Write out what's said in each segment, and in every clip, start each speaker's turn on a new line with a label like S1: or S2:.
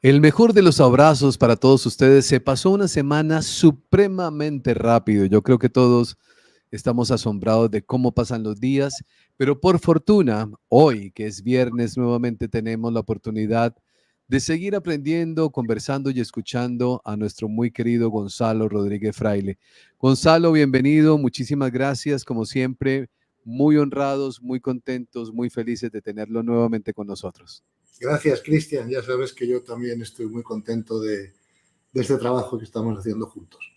S1: El mejor de los abrazos para todos ustedes. Se pasó una semana supremamente rápido. Yo creo que todos estamos asombrados de cómo pasan los días, pero por fortuna, hoy, que es viernes, nuevamente tenemos la oportunidad de seguir aprendiendo, conversando y escuchando a nuestro muy querido Gonzalo Rodríguez Fraile. Gonzalo, bienvenido. Muchísimas gracias, como siempre. Muy honrados, muy contentos, muy felices de tenerlo nuevamente con nosotros.
S2: Gracias, Cristian. Ya sabes que yo también estoy muy contento de este trabajo que estamos haciendo juntos.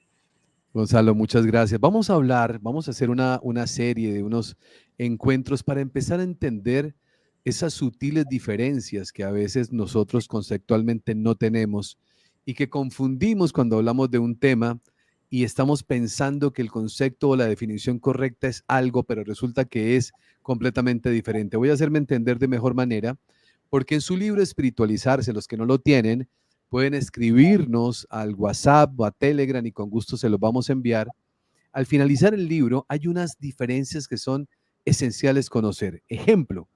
S1: Gonzalo, muchas gracias. Vamos a hacer una serie de unos encuentros para empezar a entender esas sutiles diferencias que a veces nosotros conceptualmente no tenemos y que confundimos cuando hablamos de un tema y estamos pensando que el concepto o la definición correcta es algo, pero resulta que es completamente diferente. Voy a hacerme entender de mejor manera, porque en su libro Espiritualizarse, los que no lo tienen, pueden escribirnos al WhatsApp o a Telegram y con gusto se los vamos a enviar. Al finalizar el libro hay unas diferencias que son esenciales conocer. Ejemplo,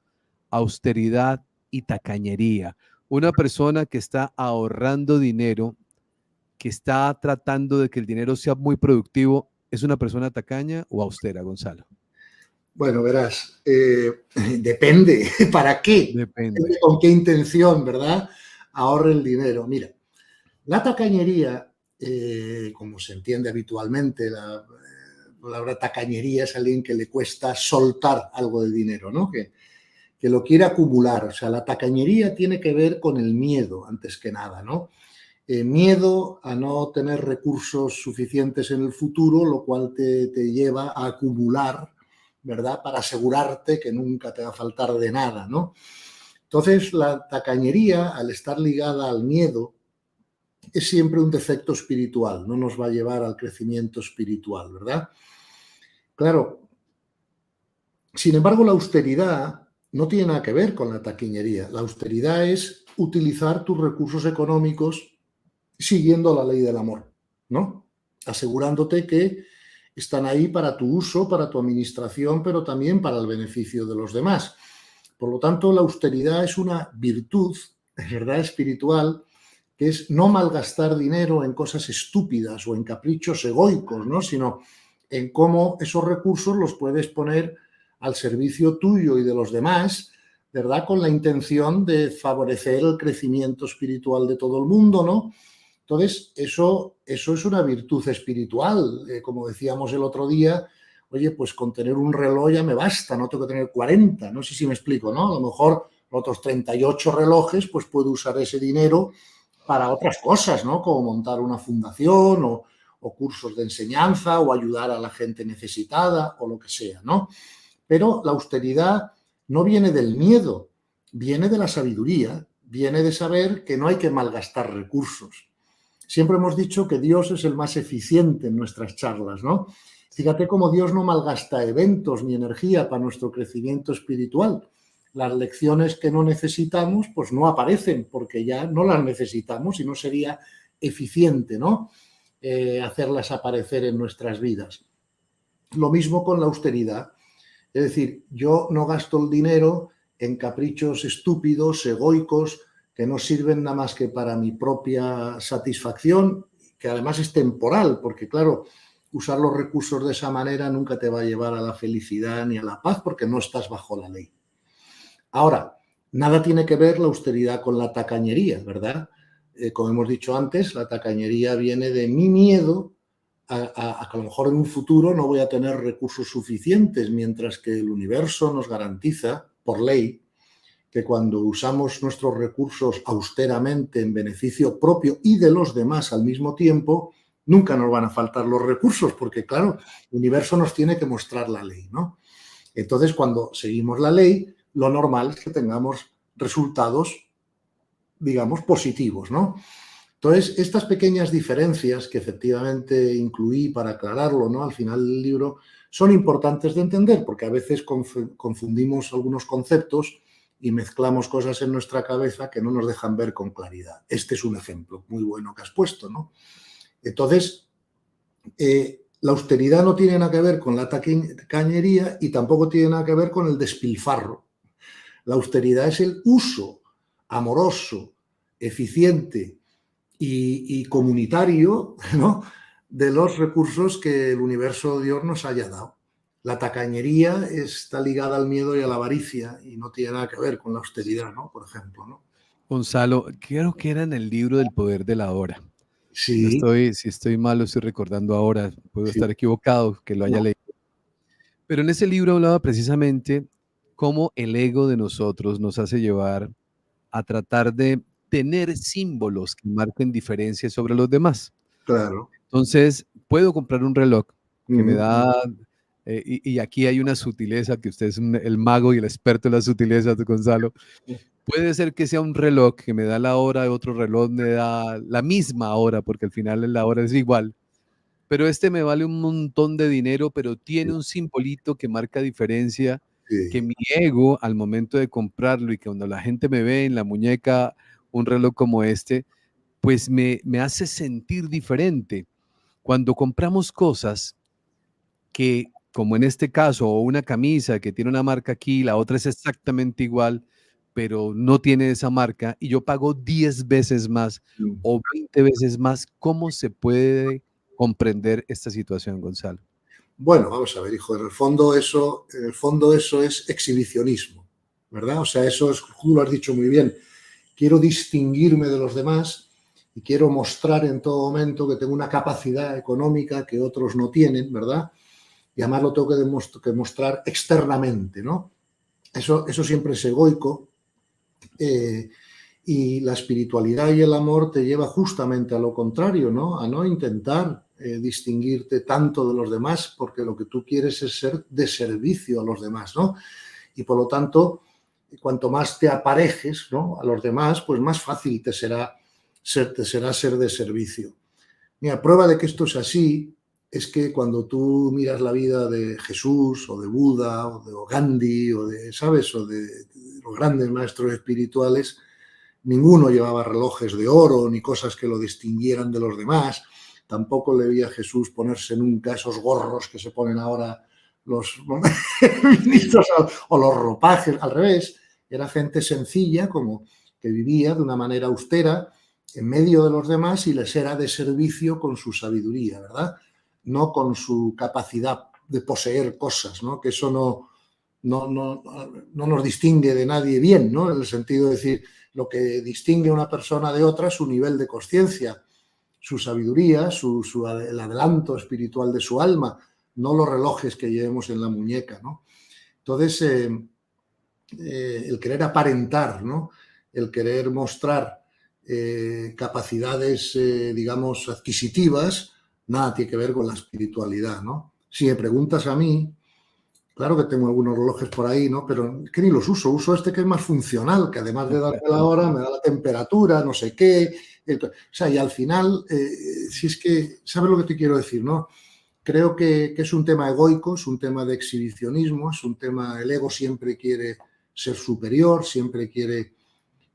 S1: austeridad y tacañería. Una persona que está ahorrando dinero, que está tratando de que el dinero sea muy productivo, ¿es una persona tacaña o austera, Gonzalo?
S2: Bueno, verás, depende. ¿Para qué? Depende
S1: Depende.
S2: con qué intención, ¿verdad? Ahorre el dinero. Mira, la tacañería, como se entiende habitualmente, la palabra tacañería es a alguien que le cuesta soltar algo de dinero, ¿no? Que lo quiere acumular. O sea, la tacañería tiene que ver con el miedo, antes que nada, ¿no? Miedo a no tener recursos suficientes en el futuro, lo cual te lleva a acumular, ¿verdad? Para asegurarte que nunca te va a faltar de nada, ¿no? Entonces, la tacañería, al estar ligada al miedo, es siempre un defecto espiritual, no nos va a llevar al crecimiento espiritual, ¿verdad? Claro, sin embargo, la austeridad no tiene nada que ver con la taquiñería. La austeridad es utilizar tus recursos económicos siguiendo la ley del amor, ¿no? Asegurándote que están ahí para tu uso, para tu administración, pero también para el beneficio de los demás. Por lo tanto, la austeridad es una virtud, es verdad, espiritual, que es no malgastar dinero en cosas estúpidas o en caprichos egoicos, ¿no? Sino en cómo esos recursos los puedes poner al servicio tuyo y de los demás, ¿verdad? Con la intención de favorecer el crecimiento espiritual de todo el mundo, ¿no? Entonces, eso es una virtud espiritual. Como decíamos el otro día, oye, pues con tener un reloj ya me basta, no tengo que tener 40. No sé si me explico, ¿no? A lo mejor otros 38 relojes, pues puedo usar ese dinero para otras cosas, ¿no? Como montar una fundación o cursos de enseñanza o ayudar a la gente necesitada o lo que sea, ¿no? Pero la austeridad no viene del miedo, viene de la sabiduría, viene de saber que no hay que malgastar recursos. Siempre hemos dicho que Dios es el más eficiente en nuestras charlas, ¿no? Fíjate cómo Dios no malgasta eventos ni energía para nuestro crecimiento espiritual. Las lecciones que no necesitamos, pues no aparecen porque ya no las necesitamos y no sería eficiente, ¿no? Hacerlas aparecer en nuestras vidas. Lo mismo con la austeridad. Es decir, yo no gasto el dinero en caprichos estúpidos, egoicos, que no sirven nada más que para mi propia satisfacción, que además es temporal, porque claro, usar los recursos de esa manera nunca te va a llevar a la felicidad ni a la paz, porque no estás bajo la ley. Ahora, nada tiene que ver la austeridad con la tacañería, ¿verdad? Como hemos dicho antes, la tacañería viene de mi miedo a que a lo mejor en un futuro no voy a tener recursos suficientes, mientras que el universo nos garantiza, por ley, que cuando usamos nuestros recursos austeramente en beneficio propio y de los demás al mismo tiempo, nunca nos van a faltar los recursos, porque claro, el universo nos tiene que mostrar la ley, ¿no? Entonces, cuando seguimos la ley, lo normal es que tengamos resultados, digamos, positivos, ¿no? Entonces, estas pequeñas diferencias que efectivamente incluí para aclararlo, ¿no? Al final del libro, son importantes de entender porque a veces confundimos algunos conceptos y mezclamos cosas en nuestra cabeza que no nos dejan ver con claridad. Este es un ejemplo muy bueno que has puesto, ¿no? Entonces, la austeridad no tiene nada que ver con la tacañería y tampoco tiene nada que ver con el despilfarro. La austeridad es el uso amoroso, eficiente y comunitario, ¿no?, de los recursos que el universo de Dios nos haya dado. La tacañería está ligada al miedo y a la avaricia y no tiene nada que ver con la austeridad, ¿no?, por ejemplo, ¿no?
S1: Gonzalo, creo que era en el libro del poder de la hora.
S2: Sí,
S1: Si estoy mal, lo estoy recordando ahora, puedo
S2: sí,
S1: estar equivocado, que lo haya
S2: no,
S1: leído. Pero en ese libro hablaba precisamente cómo el ego de nosotros nos hace llevar a tratar de tener símbolos que marquen diferencias sobre los demás.
S2: claro.
S1: Entonces, puedo comprar un reloj que me
S2: Ujú.
S1: da, y aquí hay una sutileza, que usted es el mago y el experto en las sutilezas, Gonzalo. Puede ser que sea un reloj que me da la hora, otro reloj me da la misma hora, porque al final la hora es igual, pero este me vale un montón de dinero, pero tiene un simbolito que marca diferencia, que
S2: Sí,
S1: mi ego al momento de comprarlo y que cuando la gente me ve en la muñeca un reloj como este, pues me hace sentir diferente. Cuando compramos cosas que, como en este caso, o una camisa que tiene una marca aquí, la otra es exactamente igual, pero no tiene esa marca, y yo pago 10 veces más
S2: mm.
S1: o 20 veces más, ¿cómo se puede comprender esta situación, Gonzalo?
S2: Bueno, vamos a ver, hijo, en el fondo eso es exhibicionismo, ¿verdad? O sea, eso es, tú lo has dicho muy bien. Quiero distinguirme de los demás y quiero mostrar en todo momento que tengo una capacidad económica que otros no tienen, ¿verdad? Y además lo tengo que mostrar externamente, ¿no? Eso siempre es egoico, eh, y la espiritualidad y el amor te lleva justamente a lo contrario, ¿no? A no intentar distinguirte tanto de los demás, porque lo que tú quieres es ser de servicio a los demás, ¿no? Y por lo tanto, cuanto más te aparejes, ¿no?, a los demás, pues más fácil te será ser de servicio. Mira, prueba de que esto es así es que cuando tú miras la vida de Jesús o de Buda o de Gandhi o de, ¿sabes?, o de los grandes maestros espirituales, ninguno llevaba relojes de oro ni cosas que lo distinguieran de los demás. Tampoco le vi a Jesús ponerse nunca esos gorros que se ponen ahora los
S1: Sí,
S2: ministros o los ropajes. Al revés, era gente sencilla, como que vivía de una manera austera en medio de los demás y les era de servicio con su sabiduría, ¿verdad? No con su capacidad de poseer cosas, ¿no? Que eso no nos distingue de nadie bien, ¿no? En el sentido de decir, lo que distingue a una persona de otra es su nivel de conciencia, su sabiduría, el adelanto espiritual de su alma, no los relojes que llevemos en la muñeca, ¿no? Entonces, el querer aparentar, ¿no?, el querer mostrar capacidades, digamos, adquisitivas, nada tiene que ver con la espiritualidad, ¿no? Si me preguntas a mí, claro que tengo algunos relojes por ahí, ¿no? Pero que ni los uso este que es más funcional, que además de darme la hora, me da la temperatura, no sé qué. O sea, y al final, si es que, ¿sabes lo que te quiero decir, no? Creo que es un tema egoico, es un tema de exhibicionismo, es un tema, el ego siempre quiere ser superior, siempre quiere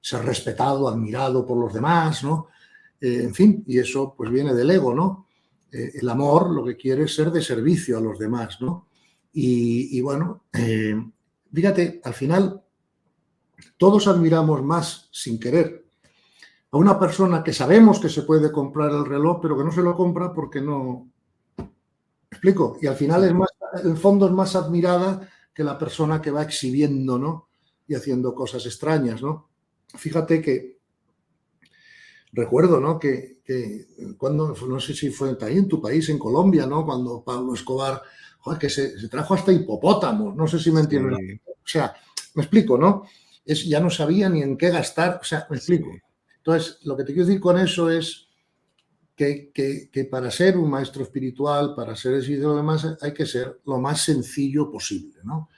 S2: ser respetado, admirado por los demás, ¿no? En fin, y eso pues viene del ego, ¿no? El amor lo que quiere es ser de servicio a los demás, ¿no? Y bueno, fíjate, al final todos admiramos más sin querer a una persona que sabemos que se puede comprar el reloj, pero que no se lo compra porque no. ¿Me explico? Y al final
S1: sí.
S2: el fondo es más admirada que la persona que va exhibiendo, ¿no?, y haciendo cosas extrañas, ¿no? Fíjate que recuerdo, ¿no?, que cuando, no sé si fue ahí en tu país, en Colombia, ¿no?, cuando Pablo Escobar, joder, que se trajo hasta hipopótamos, no sé si me entiendes.
S1: Sí,
S2: O sea, me explico, ¿no? Ya no sabía ni en qué gastar, o sea, me explico.
S1: sí.
S2: Entonces, lo que te quiero decir con eso es que para ser un maestro espiritual, para ser eso y lo demás, hay que ser lo más sencillo posible, ¿no?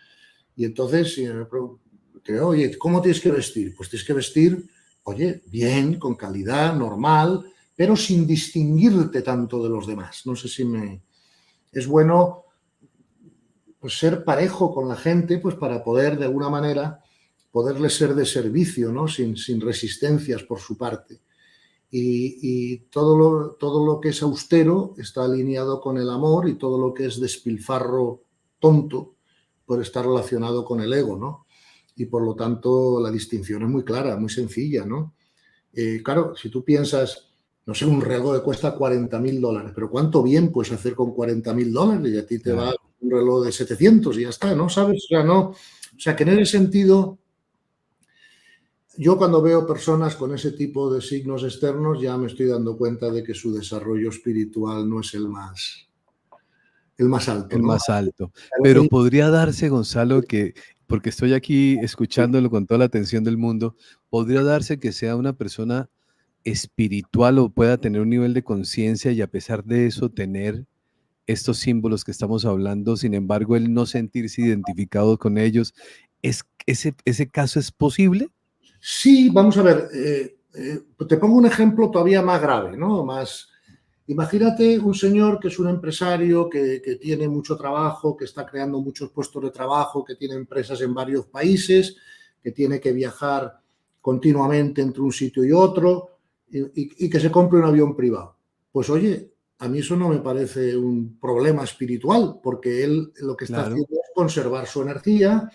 S2: Y entonces, si me oye, ¿cómo tienes que vestir? Pues tienes que vestir, oye, bien, con calidad, normal, pero sin distinguirte tanto de los demás. No sé si me. Es bueno, pues, ser parejo con la gente, pues para poder, de alguna manera, poderles ser de servicio, ¿no? Sin resistencias por su parte. Y todo lo que es austero está alineado con el amor y todo lo que es despilfarro tonto puede estar relacionado con el ego, ¿no? Y por lo tanto la distinción es muy clara, muy sencilla, ¿no? Claro, si tú piensas, no sé, un reloj que cuesta $40.000, pero ¿cuánto bien puedes hacer con $40.000? Y a ti te va
S1: Claro.
S2: un reloj de 700 y ya está, ¿no? ¿Sabes? O sea, no, o sea, que en ese sentido, yo cuando veo personas con ese tipo de signos externos ya me estoy dando cuenta de que su desarrollo espiritual no es el más alto,
S1: El
S2: ¿no?
S1: más alto.
S2: Algo
S1: Pero
S2: que
S1: podría darse, Gonzalo, que, porque estoy aquí escuchándolo con toda la atención del mundo, podría darse que sea una persona espiritual o pueda tener un nivel de conciencia y a pesar de eso tener estos símbolos que estamos hablando, sin embargo, él no sentirse identificado con ellos. ¿Ese caso es posible?
S2: sí, vamos a ver, te pongo un ejemplo todavía más grave, ¿no? Imagínate un señor que es un empresario, que tiene mucho trabajo, que está creando muchos puestos de trabajo, que tiene empresas en varios países, que tiene que viajar continuamente entre un sitio y otro y que se compre un avión privado. Pues oye, a mí eso no me parece un problema espiritual, porque él lo que está
S1: Claro,
S2: haciendo es conservar su energía,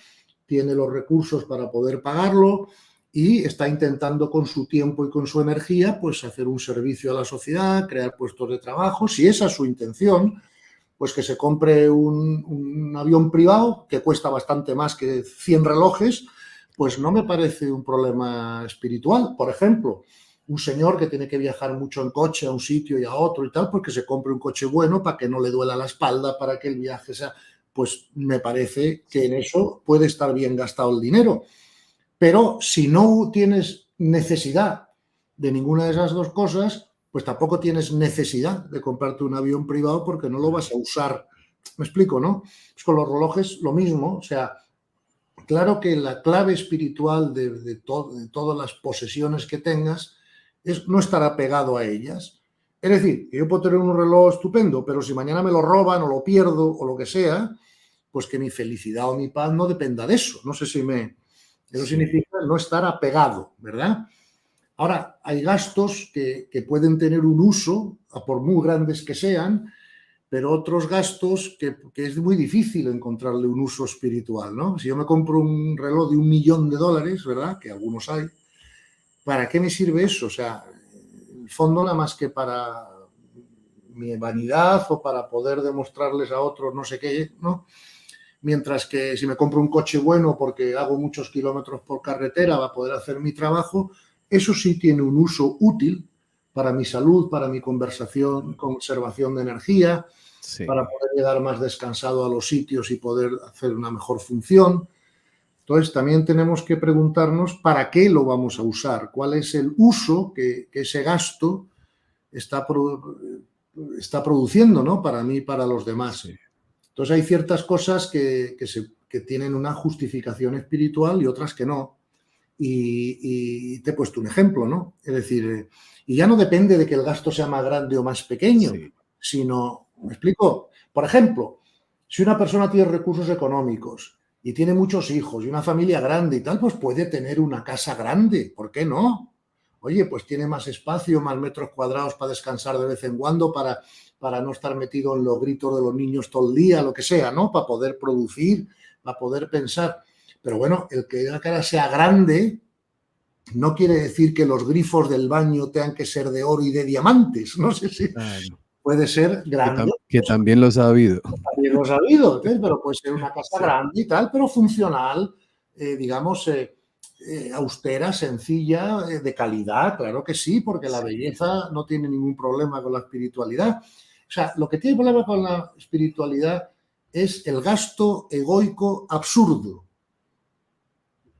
S2: tiene los recursos para poder pagarlo y está intentando con su tiempo y con su energía pues hacer un servicio a la sociedad, crear puestos de trabajo. Si esa es su intención, pues que se compre un avión privado que cuesta bastante más que 100 relojes, pues no me parece un problema espiritual. Por ejemplo, un señor que tiene que viajar mucho en coche a un sitio y a otro y tal, pues que se compre un coche bueno para que no le duela la espalda, para que el viaje sea, pues me parece que en eso puede estar bien gastado el dinero. Pero si no tienes necesidad de ninguna de esas dos cosas, pues tampoco tienes necesidad de comprarte un avión privado porque no lo vas a
S1: claro.
S2: usar. Me explico, ¿no? Es con los relojes lo mismo. O sea, claro que la clave espiritual de todas las posesiones que tengas es no estar apegado a ellas. Es decir, que yo puedo tener un reloj estupendo, pero si mañana me lo roban o lo pierdo o lo que sea, pues que mi felicidad o mi paz no dependa de eso. No sé si me, eso
S1: Sí,
S2: significa no estar apegado, ¿verdad? Ahora, hay gastos que pueden tener un uso, a por muy grandes que sean, pero otros gastos que es muy difícil encontrarle un uso espiritual, ¿no? Si yo me compro un reloj de $1.000.000, ¿verdad? Que algunos hay, ¿para qué me sirve eso? O sea, en el fondo nada más que para mi vanidad o para poder demostrarles a otros no sé qué, ¿no? Mientras que si me compro un coche bueno porque hago muchos kilómetros por carretera va a poder hacer mi trabajo, eso sí tiene un uso útil para mi salud, para mi conservación de energía, para
S1: sí.
S2: poder llegar más descansado a los sitios y poder hacer una mejor función. Entonces, también tenemos que preguntarnos para qué lo vamos a usar, cuál es el uso que ese gasto está, está produciendo, ¿no? Para mí y para los demás.
S1: Sí.
S2: Entonces hay ciertas cosas que tienen una justificación espiritual y otras que no. Y te he puesto un ejemplo, ¿no? Es decir, y ya no depende de que el gasto sea más grande o más pequeño,
S1: Sí,
S2: sino, ¿me explico? Por ejemplo, si una persona tiene recursos económicos y tiene muchos hijos y una familia grande y tal, pues puede tener una casa grande, ¿por qué no? Oye, pues tiene más espacio, más metros cuadrados para descansar de vez en cuando, para no estar metido en los gritos de los niños todo el día, lo que sea, ¿no? Para poder producir, para poder pensar. Pero bueno, el que la cara sea grande no quiere decir que los grifos del baño tengan que ser de oro y de diamantes. No sé si
S1: claro.
S2: puede ser grande,
S1: Que también los ha habido.
S2: también lo he sabido, ¿ves? Pero puede ser una casa
S1: Sí,
S2: grande y tal, pero funcional, digamos, austera, sencilla, de calidad, claro que sí, porque la
S1: sí.
S2: belleza no tiene ningún problema con la espiritualidad. O sea, lo que tiene problema con la espiritualidad es el gasto egoico absurdo.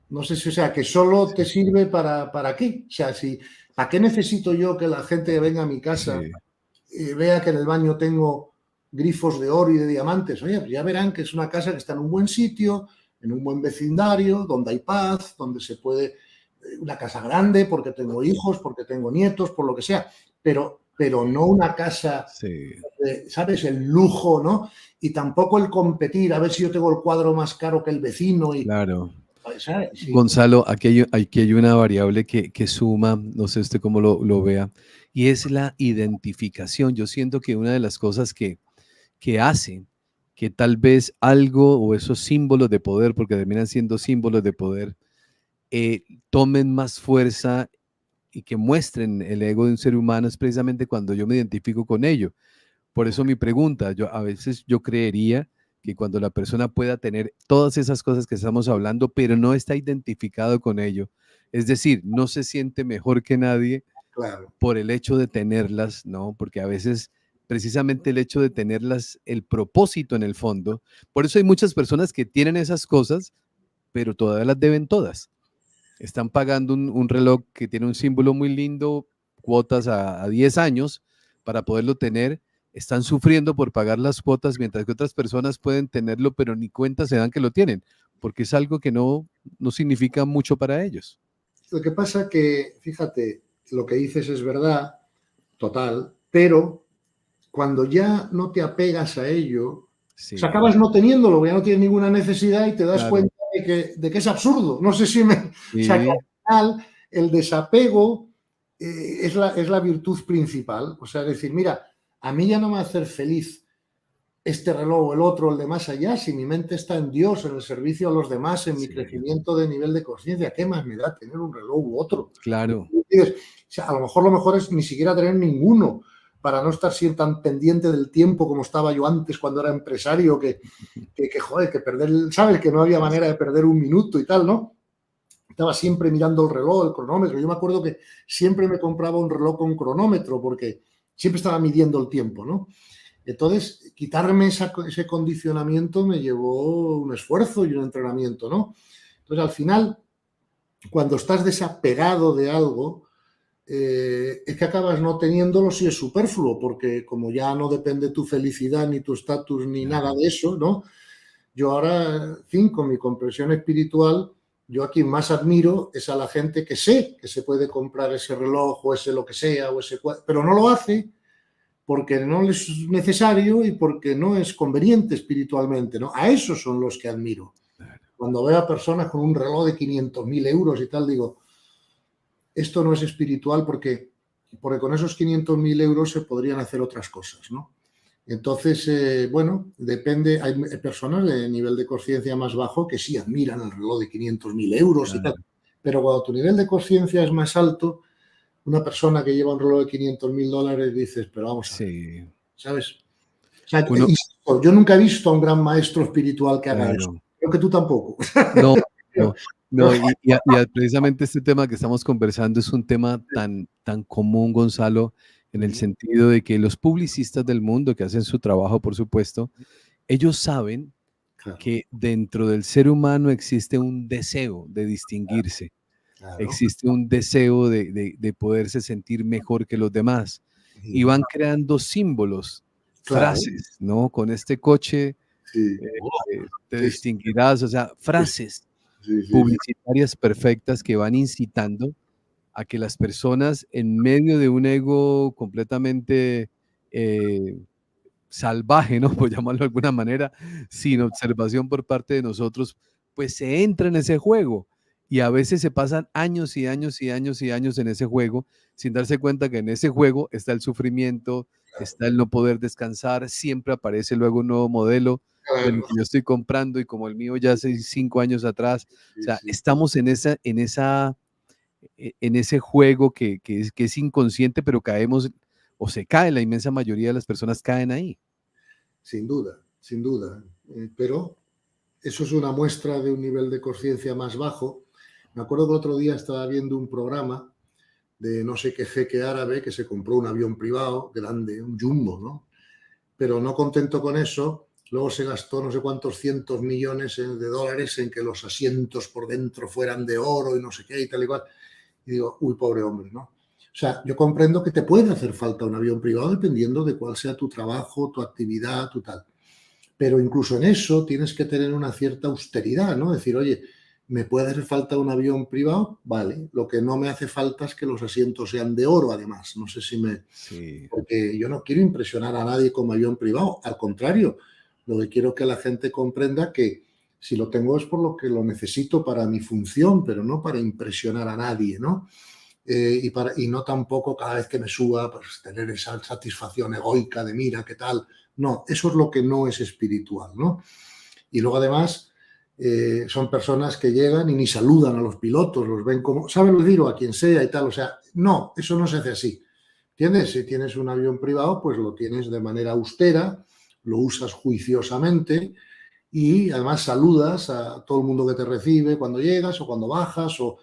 S2: No sé si, o sea, que solo te
S1: Sí,
S2: sirve para qué. O sea, si, ¿para qué necesito yo que la gente venga a mi casa
S1: sí,
S2: vea que en el baño tengo grifos de oro y de diamantes? Oye, pues ya verán que es una casa que está en un buen sitio, en un buen vecindario, donde hay paz, donde se puede, una casa grande, porque tengo hijos, porque tengo nietos, por lo que sea, pero no una casa,
S1: sí.
S2: ¿sabes? El lujo, ¿no? Y tampoco el competir, a ver si yo tengo el cuadro más caro que el vecino y,
S1: Claro.
S2: ¿sabes? Sí.
S1: Gonzalo, aquí hay una variable que suma, no sé usted cómo lo vea, y es la identificación. Yo siento que una de las cosas que hace que tal vez algo o esos símbolos de poder, porque terminan siendo símbolos de poder, tomen más fuerza y que muestren el ego de un ser humano es precisamente cuando yo me identifico con ello. Por eso mi pregunta, a veces yo creería que cuando la persona pueda tener todas esas cosas que estamos hablando, pero no está identificado con ello, es decir, no se siente mejor que nadie
S2: Claro.
S1: por el hecho de tenerlas, ¿no? Porque a veces precisamente el hecho de tenerlas, el propósito en el fondo, por eso hay muchas personas que tienen esas cosas, pero todavía las deben todas. Están pagando un reloj que tiene un símbolo muy lindo, cuotas a 10 años para poderlo tener, están sufriendo por pagar las cuotas, mientras que otras personas pueden tenerlo, pero ni cuenta se dan que lo tienen, porque es algo que no significa mucho para ellos.
S2: Lo que pasa que, fíjate, lo que dices es verdad, total, pero cuando ya no te apegas a ello, pues
S1: Sí,
S2: acabas no teniéndolo, ya no tienes ninguna necesidad y te das
S1: claro.
S2: cuenta de que es absurdo. No sé si me... O sea, que
S1: Sí,
S2: al final el desapego es la virtud principal. O sea, decir, mira, a mí ya no me va a hacer feliz este reloj o el otro, el de más allá, si mi mente está en Dios, en el servicio a los demás, en mi
S1: sí,
S2: crecimiento de nivel de conciencia, ¿qué más me da tener un reloj u otro?
S1: claro.
S2: O sea, a lo mejor es ni siquiera tener ninguno para no estar siempre tan pendiente del tiempo como estaba yo antes cuando era empresario, joder, que perder, ¿sabes? Que no había manera de perder un minuto y tal, ¿no? Estaba siempre mirando el reloj, el cronómetro. Yo me acuerdo que siempre me compraba un reloj con cronómetro porque siempre estaba midiendo el tiempo, ¿no? Entonces, quitarme ese condicionamiento me llevó un esfuerzo y un entrenamiento, ¿no? Entonces, al final, cuando estás desapegado de algo, es que acabas no teniéndolo si es superfluo, porque como ya no depende tu felicidad, ni tu estatus, ni nada
S1: Claro.
S2: de eso, ¿no? Yo ahora, en fin, con mi comprensión espiritual, yo a quien más admiro es a la gente que sé que se puede comprar ese reloj o ese lo que sea, pero no lo hace porque no es necesario y porque no es conveniente espiritualmente, ¿no? A esos son los que admiro. Cuando veo a personas con un reloj de 500.000 euros y tal, digo, esto no es espiritual porque con esos 500.000 euros se podrían hacer otras cosas, ¿no? Entonces, bueno, depende, hay personas de nivel de conciencia más bajo que sí admiran el reloj de 500.000 euros y tal,
S1: Claro.
S2: pero cuando tu nivel de conciencia es más alto, una persona que lleva un reloj de 500.000 dólares dices, pero vamos a ver,
S1: Sí.
S2: ¿sabes? O sea,
S1: Uno,
S2: insisto, yo nunca he visto a un gran maestro espiritual que haga eso.
S1: claro.
S2: Creo que tú tampoco.
S1: No, no, no, precisamente este tema que estamos conversando es un tema tan común, Gonzalo, en el sentido de que los publicistas del mundo que hacen su trabajo, por supuesto, ellos saben
S2: Claro,
S1: que dentro del ser humano existe un deseo de distinguirse,
S2: claro.
S1: existe un deseo de poderse sentir mejor que los demás y
S2: Sí,
S1: van creando símbolos,
S2: claro,
S1: frases, ¿no? Con este coche
S2: sí.
S1: te
S2: Sí, sí,
S1: distinguirás, o sea, frases
S2: sí, sí, sí.
S1: publicitarias perfectas que van incitando a que las personas en medio de un ego completamente eh, salvaje, ¿no? Por llamarlo de alguna manera, sin observación por parte de nosotros, pues se entra en ese juego. Y a veces se pasan años y años y años y años en ese juego sin darse cuenta que en ese juego está el sufrimiento, está el no poder descansar, siempre aparece luego un nuevo modelo del
S2: Claro,
S1: que yo estoy comprando y como el mío ya hace 5 años atrás. O
S2: sí,
S1: sea,
S2: sí.
S1: estamos en ese juego que es inconsciente, pero caemos o se cae, la inmensa mayoría de las personas caen ahí.
S2: Sin duda, sin duda. Pero eso es una muestra de un nivel de conciencia más bajo. Me acuerdo que el otro día estaba viendo un programa de no sé qué jeque árabe que se compró un avión privado grande, un jumbo, ¿no? Pero no contento con eso, luego se gastó no sé cuántos cientos millones de dólares en que los asientos por dentro fueran de oro y no sé qué y tal y cual. Y digo, uy, pobre hombre, ¿no? O sea, yo comprendo que te puede hacer falta un avión privado dependiendo de cuál sea tu trabajo, tu actividad, tu tal. Pero incluso en eso tienes que tener una cierta austeridad, ¿no? Decir, oye, ¿me puede hacer falta un avión privado? Vale. Lo que no me hace falta es que los asientos sean de oro, además. No sé si me...
S1: Sí,
S2: Porque yo no quiero impresionar a nadie con avión privado. Al contrario, lo que quiero que la gente comprenda que si lo tengo es por lo que lo necesito para mi función, pero no para impresionar a nadie, ¿no? Y no tampoco cada vez que me suba, pues tener esa satisfacción egoica de mira, qué tal. No, eso es lo que no es espiritual, ¿no? Y luego además, son personas que llegan y ni saludan a los pilotos, los ven como, saben decir o a quien sea y tal, o sea, no, eso no se hace así. ¿Entiendes? Si tienes un avión privado, pues lo tienes de manera austera, lo usas juiciosamente y además saludas a todo el mundo que te recibe cuando llegas o cuando bajas o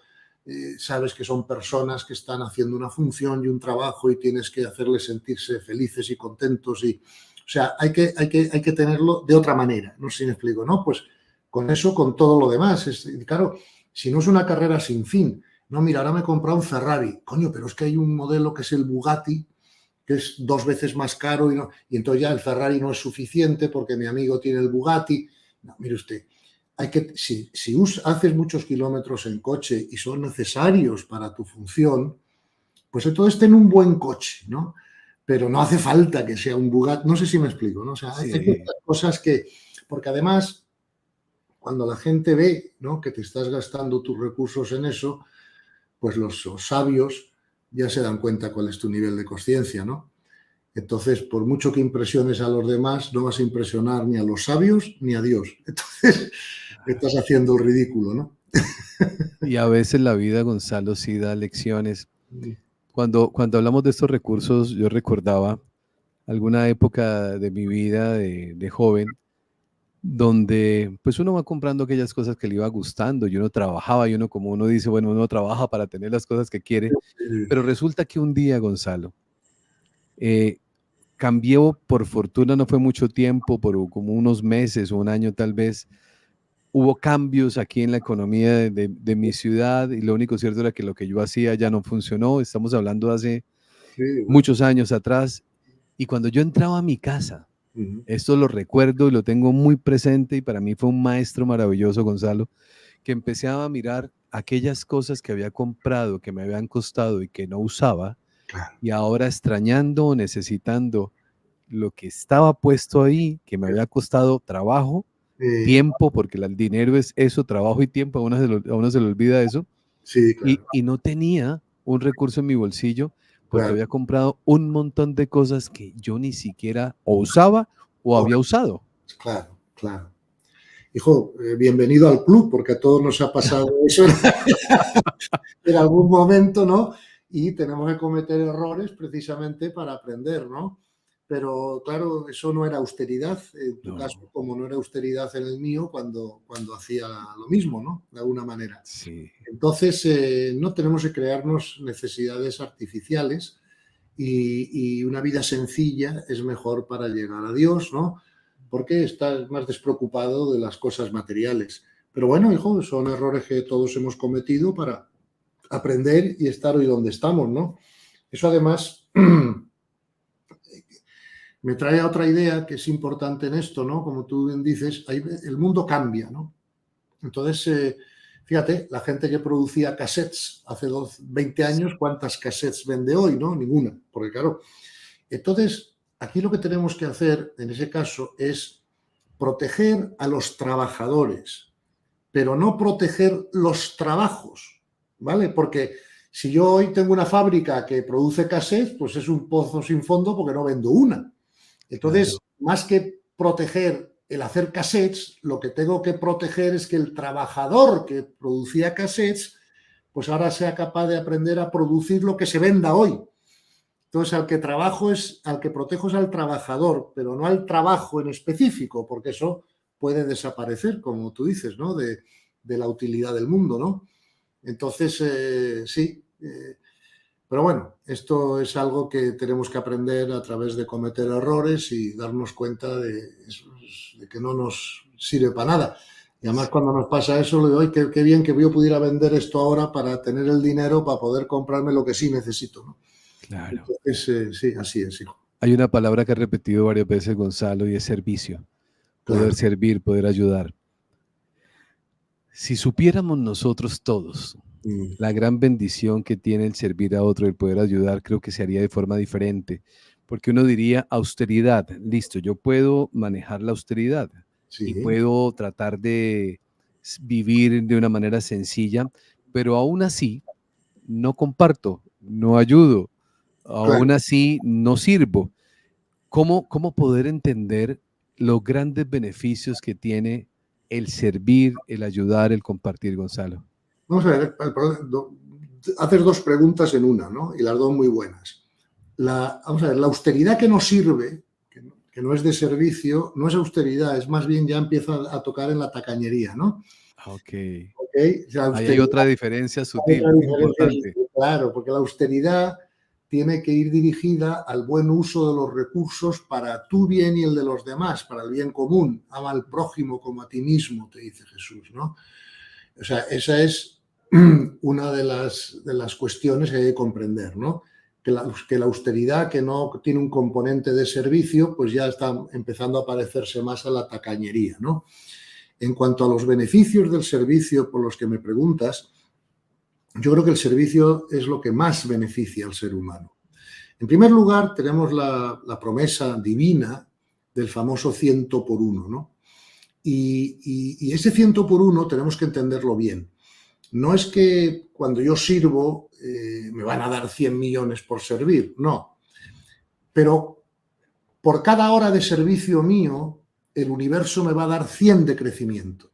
S2: sabes que son personas que están haciendo una función y un trabajo y tienes que hacerles sentirse felices y contentos y, o sea, hay que tenerlo de otra manera, no sé si me explico, ¿no? Pues con eso, con todo lo demás. Claro, si no es una carrera sin fin, no, mira, ahora me he comprado un Ferrari, coño, pero es que hay un modelo que es el Bugatti, que es 2 veces más caro y entonces ya el Ferrari no es suficiente porque mi amigo tiene el Bugatti. No, mire usted, si haces muchos kilómetros en coche y son necesarios para tu función, pues entonces ten un buen coche, ¿no? Pero no hace falta que sea un Bugatti, no sé si me explico, ¿no? O sea, hay
S1: Sí.
S2: cosas que, porque además, cuando la gente ve, ¿no?, que te estás gastando tus recursos en eso, pues los sabios ya se dan cuenta cuál es tu nivel de conciencia, ¿no? Entonces, por mucho que impresiones a los demás, no vas a impresionar ni a los sabios ni a Dios. Entonces, estás haciendo el ridículo, ¿no?
S1: Y a veces la vida, Gonzalo, sí da lecciones. Cuando hablamos de estos recursos, yo recordaba alguna época de mi vida de joven, donde pues uno va comprando aquellas cosas que le iba gustando y uno trabajaba y uno, como uno dice, bueno, uno trabaja para tener las cosas que quiere, pero resulta que un día, Gonzalo, eh, cambió, por fortuna no fue mucho tiempo, por como unos meses o un año tal vez, hubo cambios aquí en la economía de mi ciudad y lo único cierto era que lo que yo hacía ya no funcionó. Estamos hablando de hace
S2: Sí, bueno.
S1: muchos años atrás. Y cuando yo entraba a mi casa,
S2: Ujú.
S1: esto lo recuerdo y lo tengo muy presente y para mí fue un maestro maravilloso, Gonzalo, que empecé a mirar aquellas cosas que había comprado, que me habían costado y que no usaba,
S2: Claro.
S1: y ahora extrañando o necesitando lo que estaba puesto ahí, que me había costado trabajo,
S2: Eh,
S1: tiempo, porque el dinero es eso, trabajo y tiempo, a uno se le olvida eso,
S2: sí, claro,
S1: y no tenía un recurso en mi bolsillo porque
S2: claro,
S1: había comprado un montón de cosas que yo ni siquiera o usaba o había
S2: correcto,
S1: usado.
S2: claro, claro. Hijo, bienvenido al club, porque a todos nos ha pasado eso en algún momento, ¿no? Y tenemos que cometer errores precisamente para aprender, ¿no? Pero claro, eso no era austeridad en tu caso,
S1: No,
S2: como no era austeridad en el mío cuando hacía lo mismo, ¿no? De alguna manera.
S1: sí,
S2: Entonces, no tenemos que crearnos necesidades artificiales y una vida sencilla es mejor para llegar a Dios, ¿no? Porque estás más despreocupado de las cosas materiales. Pero bueno, hijo, son errores que todos hemos cometido para aprender y estar hoy donde estamos, ¿no? Eso además me trae a otra idea que es importante en esto, ¿no? Como tú bien dices, el mundo cambia, ¿no? Entonces, fíjate, la gente que producía cassettes hace 20 años, ¿cuántas cassettes vende hoy? ¿No? Ninguna, porque claro. Entonces, aquí lo que tenemos que hacer en ese caso es proteger a los trabajadores, pero no proteger los trabajos, ¿vale? Porque si yo hoy tengo una fábrica que produce cassettes, pues es un pozo sin fondo porque no vendo una. Entonces,
S1: claro.
S2: más que proteger el hacer cassettes, lo que tengo que proteger es que el trabajador que producía cassettes, pues ahora sea capaz de aprender a producir lo que se venda hoy. Entonces, al que protejo es al trabajador, pero no al trabajo en específico, porque eso puede desaparecer, como tú dices, ¿no? De la utilidad del mundo, ¿no? Entonces, sí. Pero bueno, esto es algo que tenemos que aprender a través de cometer errores y darnos cuenta de que no nos sirve para nada. Y además cuando nos pasa eso, le digo, ay, qué bien que yo pudiera vender esto ahora para tener el dinero para poder comprarme lo que sí necesito, ¿no?
S1: Claro.
S2: Entonces, sí, así es, hijo.
S1: Hay una palabra que he repetido varias veces, Gonzalo, y es servicio. Poder
S2: Claro.
S1: servir, poder ayudar. Si supiéramos nosotros todos
S2: Mm,
S1: la gran bendición que tiene el servir a otro, el poder ayudar, creo que se haría de forma diferente, porque uno diría austeridad, listo, yo puedo manejar la austeridad y
S2: sí,
S1: puedo tratar de vivir de una manera sencilla, pero aún así no comparto, no ayudo,
S2: claro.
S1: aún así no sirvo. ¿Cómo poder entender los grandes beneficios que tiene el servir, el ayudar, el compartir, Gonzalo?
S2: Vamos a ver, haces dos preguntas en una, ¿no? Y las dos muy buenas. Vamos a ver, la austeridad que nos sirve, que no es de servicio, no es austeridad, es más bien ya empieza a tocar en la tacañería, ¿no?
S1: Ok.
S2: ¿Okay? O sea,
S1: Ahí hay otra diferencia
S2: hay
S1: sutil,
S2: otra
S1: muy
S2: diferencia,
S1: importante.
S2: claro, porque la austeridad tiene que ir dirigida al buen uso de los recursos para tu bien y el de los demás, para el bien común. Ama al prójimo como a ti mismo, te dice Jesús, ¿no? O sea, esa es una de las cuestiones que hay que comprender, ¿no? Que la austeridad, que no tiene un componente de servicio, pues ya está empezando a parecerse más a la tacañería, ¿no? En cuanto a los beneficios del servicio por los que me preguntas, yo creo que el servicio es lo que más beneficia al ser humano. En primer lugar, tenemos la promesa divina del famoso 100 por 1, ¿no? Y ese 100 por 1 tenemos que entenderlo bien. No es que cuando yo sirvo me van a dar 100 millones por servir, no. Pero por cada hora de servicio mío, el universo me va a dar 100 de crecimiento.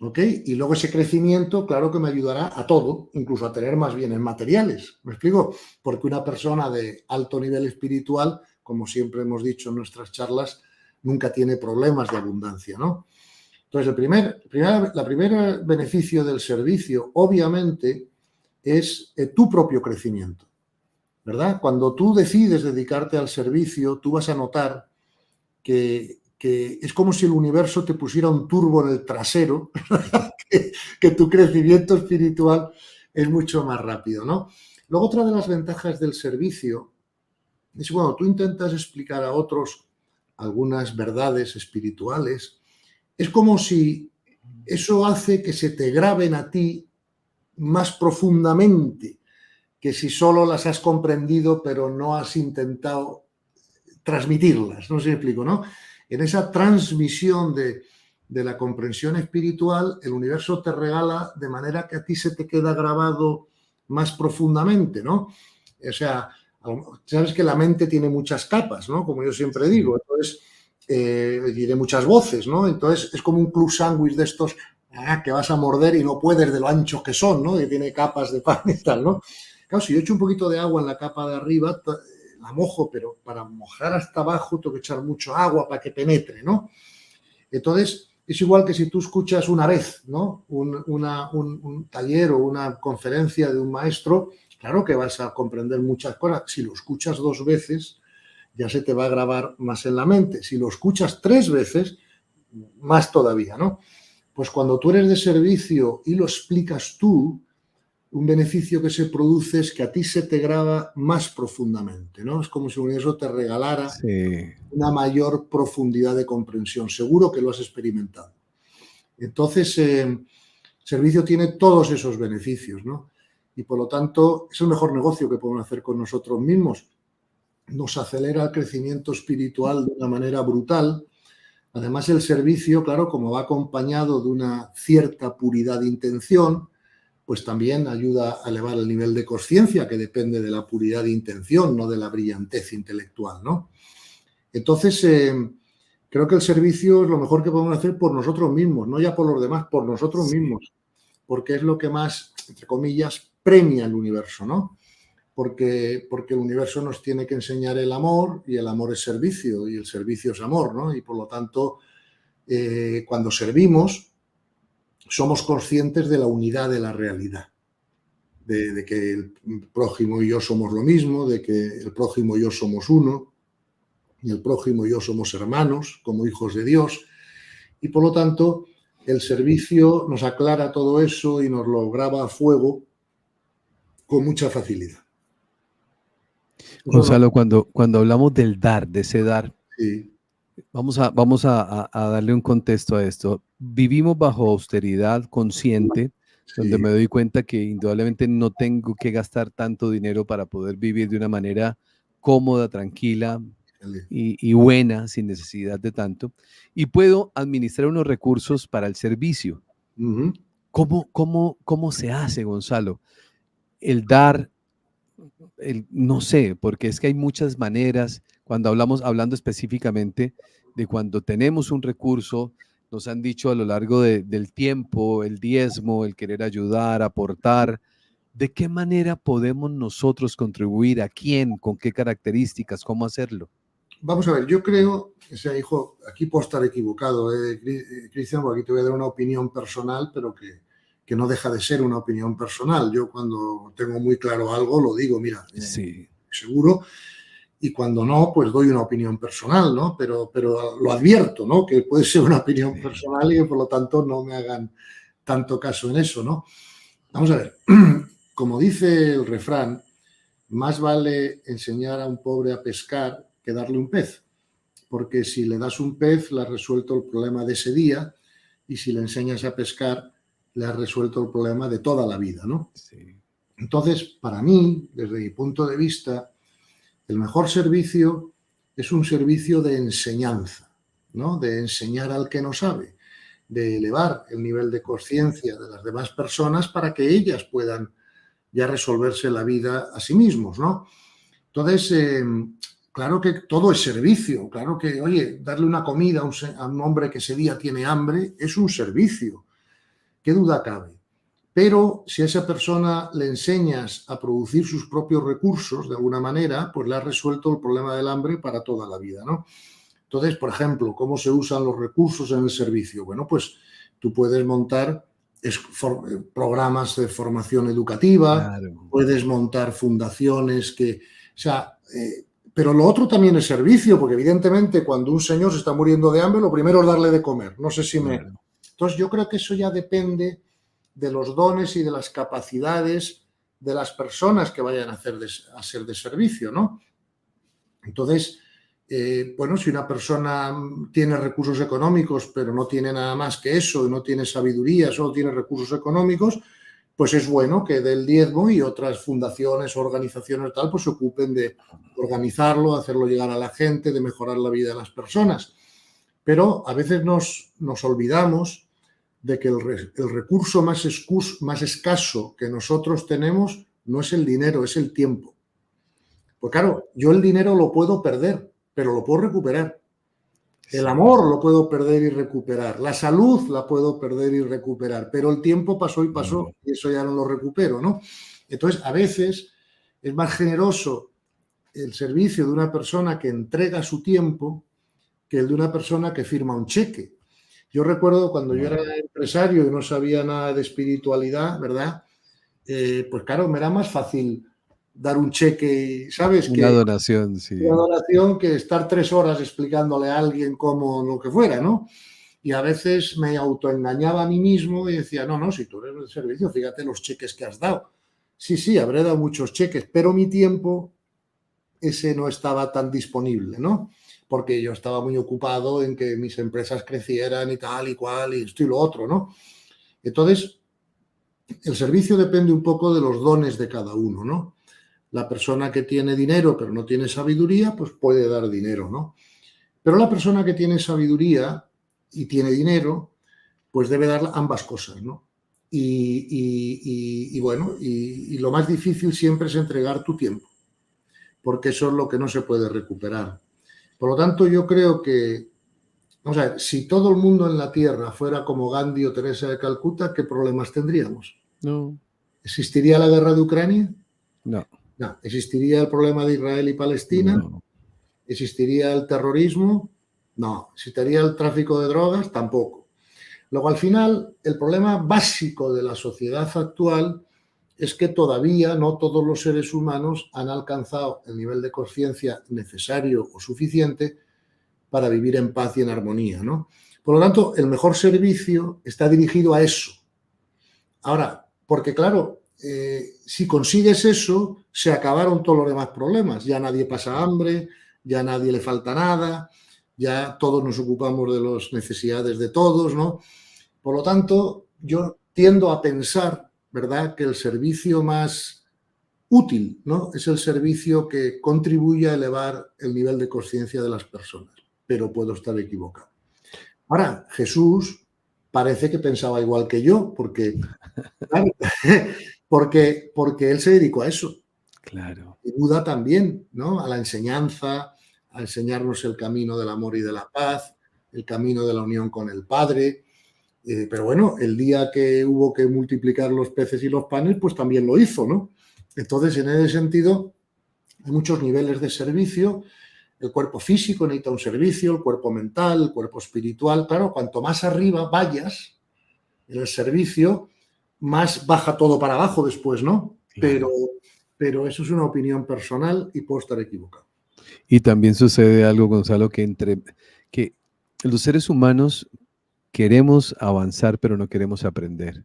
S2: ¿Ok? Y luego ese crecimiento, claro que me ayudará a todo, incluso a tener más bienes materiales. ¿Me explico? Porque una persona de alto nivel espiritual, como siempre hemos dicho en nuestras charlas, nunca tiene problemas de abundancia, ¿no? Entonces, la primera beneficio del servicio, obviamente, es tu propio crecimiento, ¿verdad? Cuando tú decides dedicarte al servicio, tú vas a notar que es como si el universo te pusiera un turbo en el trasero, que tu crecimiento espiritual es mucho más rápido, ¿no? Luego, otra de las ventajas del servicio es cuando tú intentas explicar a otros algunas verdades espirituales, es como si eso hace que se te graben a ti más profundamente que si solo las has comprendido pero no has intentado transmitirlas. No sé si me explico, ¿no? En esa transmisión de la comprensión espiritual, el universo te regala de manera que a ti se te queda grabado más profundamente, ¿no? O sea, sabes que la mente tiene muchas capas, ¿no? Como yo siempre digo.
S1: Sí.
S2: Entonces, y de muchas voces, ¿no? Entonces, es como un club sándwich de estos que vas a morder y no puedes de lo anchos que son, ¿no? Que tiene capas de pan y tal, ¿no? Claro, si yo echo un poquito de agua en la capa de arriba, la mojo, pero para mojar hasta abajo tengo que echar mucho agua para que penetre, ¿no? Entonces, es igual que si tú escuchas una vez, ¿no? Un taller o una conferencia de un maestro, claro que vas a comprender muchas cosas. Si lo escuchas 2 veces, ya se te va a grabar más en la mente. Si lo escuchas 3 veces, más todavía, ¿no? Pues cuando tú eres de servicio y lo explicas tú, un beneficio que se produce es que a ti se te graba más profundamente, ¿no? Es como si el universo te regalara
S1: Sí.
S2: una mayor profundidad de comprensión. Seguro que lo has experimentado. Entonces, servicio tiene todos esos beneficios, ¿no? Y por lo tanto, es el mejor negocio que podemos hacer con nosotros mismos. Nos acelera el crecimiento espiritual de una manera brutal. Además, el servicio, claro, como va acompañado de una cierta puridad de intención, pues también ayuda a elevar el nivel de conciencia, que depende de la puridad de intención, no de la brillantez intelectual, ¿no? Entonces, creo que el servicio es lo mejor que podemos hacer por nosotros mismos, no ya por los demás, por nosotros
S1: Sí.
S2: mismos, porque es lo que más, entre comillas, premia el universo, ¿no? Porque el universo nos tiene que enseñar el amor y el amor es servicio y el servicio es amor, ¿no? Y por lo tanto, cuando servimos, somos conscientes de la unidad de la realidad, de que el prójimo y yo somos lo mismo, de que el prójimo y yo somos uno, y el prójimo y yo somos hermanos, como hijos de Dios, y por lo tanto el servicio nos aclara todo eso y nos lo graba a fuego con mucha facilidad. Eso es lo
S1: Gonzalo, cuando hablamos del dar, de ese dar,
S2: sí,
S1: vamos a darle un contexto a esto. Vivimos bajo austeridad consciente, donde
S2: sí,
S1: me doy cuenta que indudablemente no tengo que gastar tanto dinero para poder vivir de una manera cómoda, tranquila y buena, sin necesidad de tanto. Y puedo administrar unos recursos para el servicio.
S2: uh-huh.
S1: ¿Cómo se hace, Gonzalo? El dar, no sé, porque es que hay muchas maneras, cuando hablando específicamente de cuando tenemos un recurso, nos han dicho a lo largo del tiempo, el diezmo, el querer ayudar, aportar. ¿De qué manera podemos nosotros contribuir? ¿A quién? ¿Con qué características? ¿Cómo hacerlo?
S2: Vamos a ver, yo creo, o sea, hijo, aquí puedo estar equivocado, Cristian, porque aquí te voy a dar una opinión personal, pero que no deja de ser una opinión personal. Yo cuando tengo muy claro algo, lo digo, mira,
S1: Sí,
S2: seguro, y cuando no, pues doy una opinión personal, ¿no? Pero lo advierto, ¿no? Que puede ser una opinión
S1: sí,
S2: personal y que por lo tanto no me hagan tanto caso en eso, ¿no? Vamos a ver, como dice el refrán, más vale enseñar a un pobre a pescar que darle un pez, porque si le das un pez, le has resuelto el problema de ese día, y si le enseñas a pescar, le has resuelto el problema de toda la vida, ¿no?
S1: sí.
S2: Entonces, para mí, desde mi punto de vista, el mejor servicio es un servicio de enseñanza, ¿no? De enseñar al que no sabe, de elevar el nivel de conciencia de las demás personas para que ellas puedan ya resolverse la vida a sí mismos, ¿no? Entonces, claro que todo es servicio, claro que, oye, darle una comida a un hombre que ese día tiene hambre es un servicio, qué duda cabe. Pero si a esa persona le enseñas a producir sus propios recursos de alguna manera, pues le has resuelto el problema del hambre para toda la vida, ¿no? Entonces, por ejemplo, ¿cómo se usan los recursos en el servicio? Bueno, pues tú puedes montar programas de formación educativa,
S1: Claro,
S2: puedes montar fundaciones que, o sea, pero lo otro también es servicio, porque evidentemente cuando un señor se está muriendo de hambre, lo primero es darle de comer. No sé si me...
S1: claro.
S2: Entonces, yo creo que eso ya depende de los dones y de las capacidades de las personas que vayan a ser de servicio, ¿no? Entonces, bueno, si una persona tiene recursos económicos, pero no tiene nada más que eso, y no tiene sabiduría, solo tiene recursos económicos, pues es bueno que del diezmo y otras fundaciones, organizaciones tal, pues se ocupen de organizarlo, hacerlo llegar a la gente, de mejorar la vida de las personas. Pero a veces nos olvidamos de que el recurso más escaso que nosotros tenemos no es el dinero, es el tiempo. Pues claro, yo el dinero lo puedo perder, pero lo puedo recuperar. El
S1: Sí,
S2: amor lo puedo perder y recuperar. La salud la puedo perder y recuperar. Pero el tiempo pasó y
S1: claro.
S2: pasó y eso ya no lo recupero, ¿no? Entonces, a veces es más generoso el servicio de una persona que entrega su tiempo que el de una persona que firma un cheque. Yo recuerdo cuando yo era
S1: Claro.
S2: empresario y no sabía nada de espiritualidad, ¿verdad? Pues claro, me era más fácil dar un cheque, ¿sabes?
S1: Una
S2: Que
S1: donación,
S2: una
S1: sí.
S2: donación que estar 3 horas explicándole a alguien cómo lo que fuera, ¿no? Y a veces me autoengañaba a mí mismo y decía, no, no, si tú eres de servicio, fíjate los cheques que has dado. Sí, sí, habré dado muchos cheques, pero mi tiempo ese no estaba tan disponible, ¿no? Porque yo estaba muy ocupado en que mis empresas crecieran y tal y cual y esto y lo otro, ¿no? Entonces, el servicio depende un poco de los dones de cada uno, ¿no? La persona que tiene dinero pero no tiene sabiduría, pues puede dar dinero, ¿no? Pero la persona que tiene sabiduría y tiene dinero, pues debe dar ambas cosas, ¿no? Y bueno, y lo más difícil siempre es entregar tu tiempo, porque eso es lo que no se puede recuperar. Por lo tanto, yo creo que, vamos a ver, si todo el mundo en la Tierra fuera como Gandhi o Teresa de Calcuta, ¿qué problemas tendríamos?
S1: No,
S2: ¿Existiría la guerra de Ucrania?
S1: no,
S2: No. ¿Existiría el problema de Israel y Palestina?
S1: no.
S2: ¿Existiría el terrorismo? No. ¿Existiría el tráfico de drogas? Tampoco. Luego, al final, el problema básico de la sociedad actual es que todavía no todos los seres humanos han alcanzado el nivel de conciencia necesario o suficiente para vivir en paz y en armonía, ¿no? Por lo tanto, el mejor servicio está dirigido a eso. Ahora, porque claro, si consigues eso, se acabaron todos los demás problemas. Ya nadie pasa hambre, ya a nadie le falta nada, ya todos nos ocupamos de las necesidades de todos, ¿no? Por lo tanto, yo tiendo a pensar, ¿verdad?, que el servicio más útil, ¿no?, es el servicio que contribuye a elevar el nivel de conciencia de las personas, pero puedo estar equivocado. Ahora, Jesús parece que pensaba igual que yo, porque, claro, porque él se dedicó a eso.
S1: Claro.
S2: Y Buda también, ¿no? A la enseñanza, a enseñarnos el camino del amor y de la paz. el camino de la unión con el Padre. Pero bueno, el día que hubo que multiplicar los peces y los panes, pues también lo hizo, ¿no? Entonces, en ese sentido, hay muchos niveles de servicio. El cuerpo físico necesita un servicio, el cuerpo mental, el cuerpo espiritual. Claro, cuanto más arriba vayas en el servicio, más baja todo para abajo después, ¿no?
S1: Claro.
S2: Pero eso es una opinión personal y puedo estar equivocado.
S1: Y también sucede algo, Gonzalo, que los seres humanos queremos avanzar, pero no queremos aprender.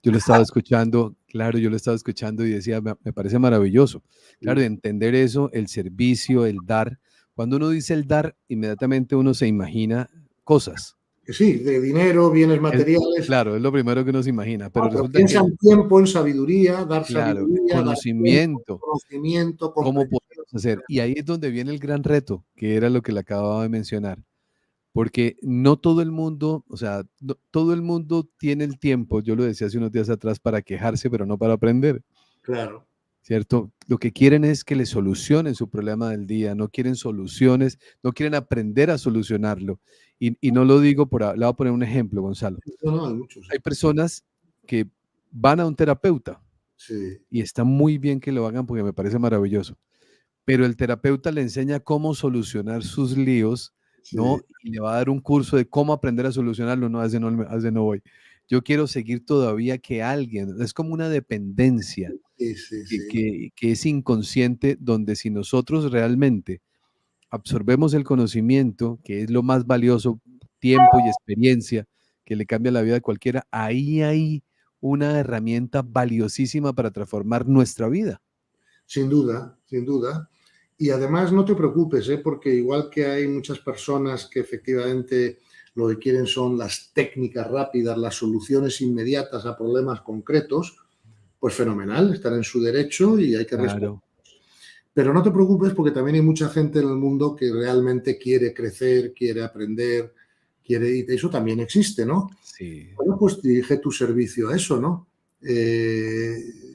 S1: Yo lo estaba escuchando, claro, yo lo estaba escuchando y decía, me parece maravilloso. Claro, de entender eso, el servicio, el dar. Cuando uno dice el dar, inmediatamente uno se imagina cosas.
S2: Que sí, de dinero, bienes materiales.
S1: Claro, es lo primero que uno se imagina, pero
S2: Pero
S1: resulta
S2: piensa
S1: que,
S2: en tiempo, en
S1: claro,
S2: sabiduría, dar tiempo,
S1: conocimiento,
S2: conocimiento,
S1: cómo
S2: comprensión.
S1: podemos hacer. Y ahí es donde viene el gran reto, que era lo que le acababa de mencionar. Porque no todo el mundo, o sea, todo el mundo tiene el tiempo, yo lo decía hace unos días atrás, para quejarse, pero no para aprender,
S2: Claro.
S1: ¿cierto? Lo que quieren es que le solucionen su problema del día, no quieren soluciones, no quieren aprender a solucionarlo. Y no lo digo le voy a poner un ejemplo, Gonzalo.
S2: No, no, hay muchos.
S1: Hay personas que van a un terapeuta
S2: Sí,
S1: y está muy bien que lo hagan porque me parece maravilloso, pero el terapeuta le enseña cómo solucionar sus líos,
S2: sí,
S1: ¿no? Y le va a dar un curso de cómo aprender a solucionarlo, no, a ese no voy. Yo quiero seguir todavía que alguien, es como una dependencia
S2: sí, sí, sí.
S1: que es inconsciente, donde si nosotros realmente absorbemos el conocimiento, que es lo más valioso, tiempo y experiencia, que le cambia la vida a cualquiera, ahí hay una herramienta valiosísima para transformar nuestra vida.
S2: Sin duda, sin duda. Y además no te preocupes, porque igual que hay muchas personas que efectivamente lo que quieren son las técnicas rápidas, las soluciones inmediatas a problemas concretos, pues fenomenal, están en su derecho y hay que respetar.
S1: Claro,
S2: Pero no te preocupes porque también hay mucha gente en el mundo que realmente quiere crecer, quiere aprender, quiere, y eso también existe, ¿no?
S1: sí.
S2: Bueno, pues dirige tu servicio a eso, ¿no?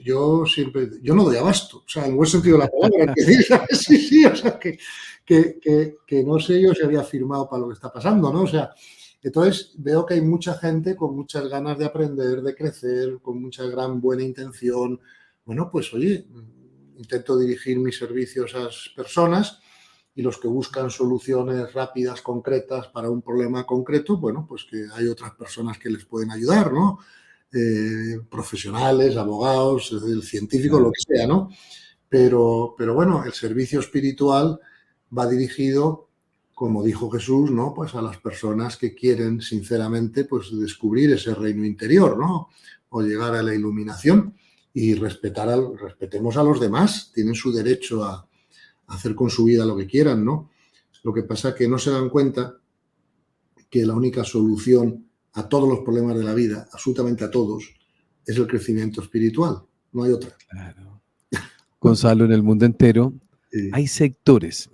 S2: Yo siempre, yo no doy abasto, o sea, en buen sentido de la palabra, que sí, sí, o sea, que no sé yo si había firmado para lo que está pasando, ¿no? O sea, entonces veo que hay mucha gente con muchas ganas de aprender, de crecer, con mucha gran buena intención. Bueno, pues oye, intento dirigir mis servicios a esas personas y los que buscan soluciones rápidas, concretas para un problema concreto, bueno, pues que hay otras personas que les pueden ayudar, ¿no? Profesionales, abogados, el científico, lo
S1: Claro.
S2: que sea, ¿no? Pero bueno, el servicio espiritual va dirigido, como dijo Jesús, ¿no? Pues a las personas que quieren sinceramente pues descubrir ese reino interior, ¿no? O llegar a la iluminación y respetemos a los demás, tienen su derecho a hacer con su vida lo que quieran, ¿no? Lo que pasa es que no se dan cuenta que la única solución a todos los problemas de la vida, absolutamente a todos, es el crecimiento espiritual. No hay otra.
S1: Claro. Gonzalo, en el mundo entero
S2: Sí,
S1: hay sectores,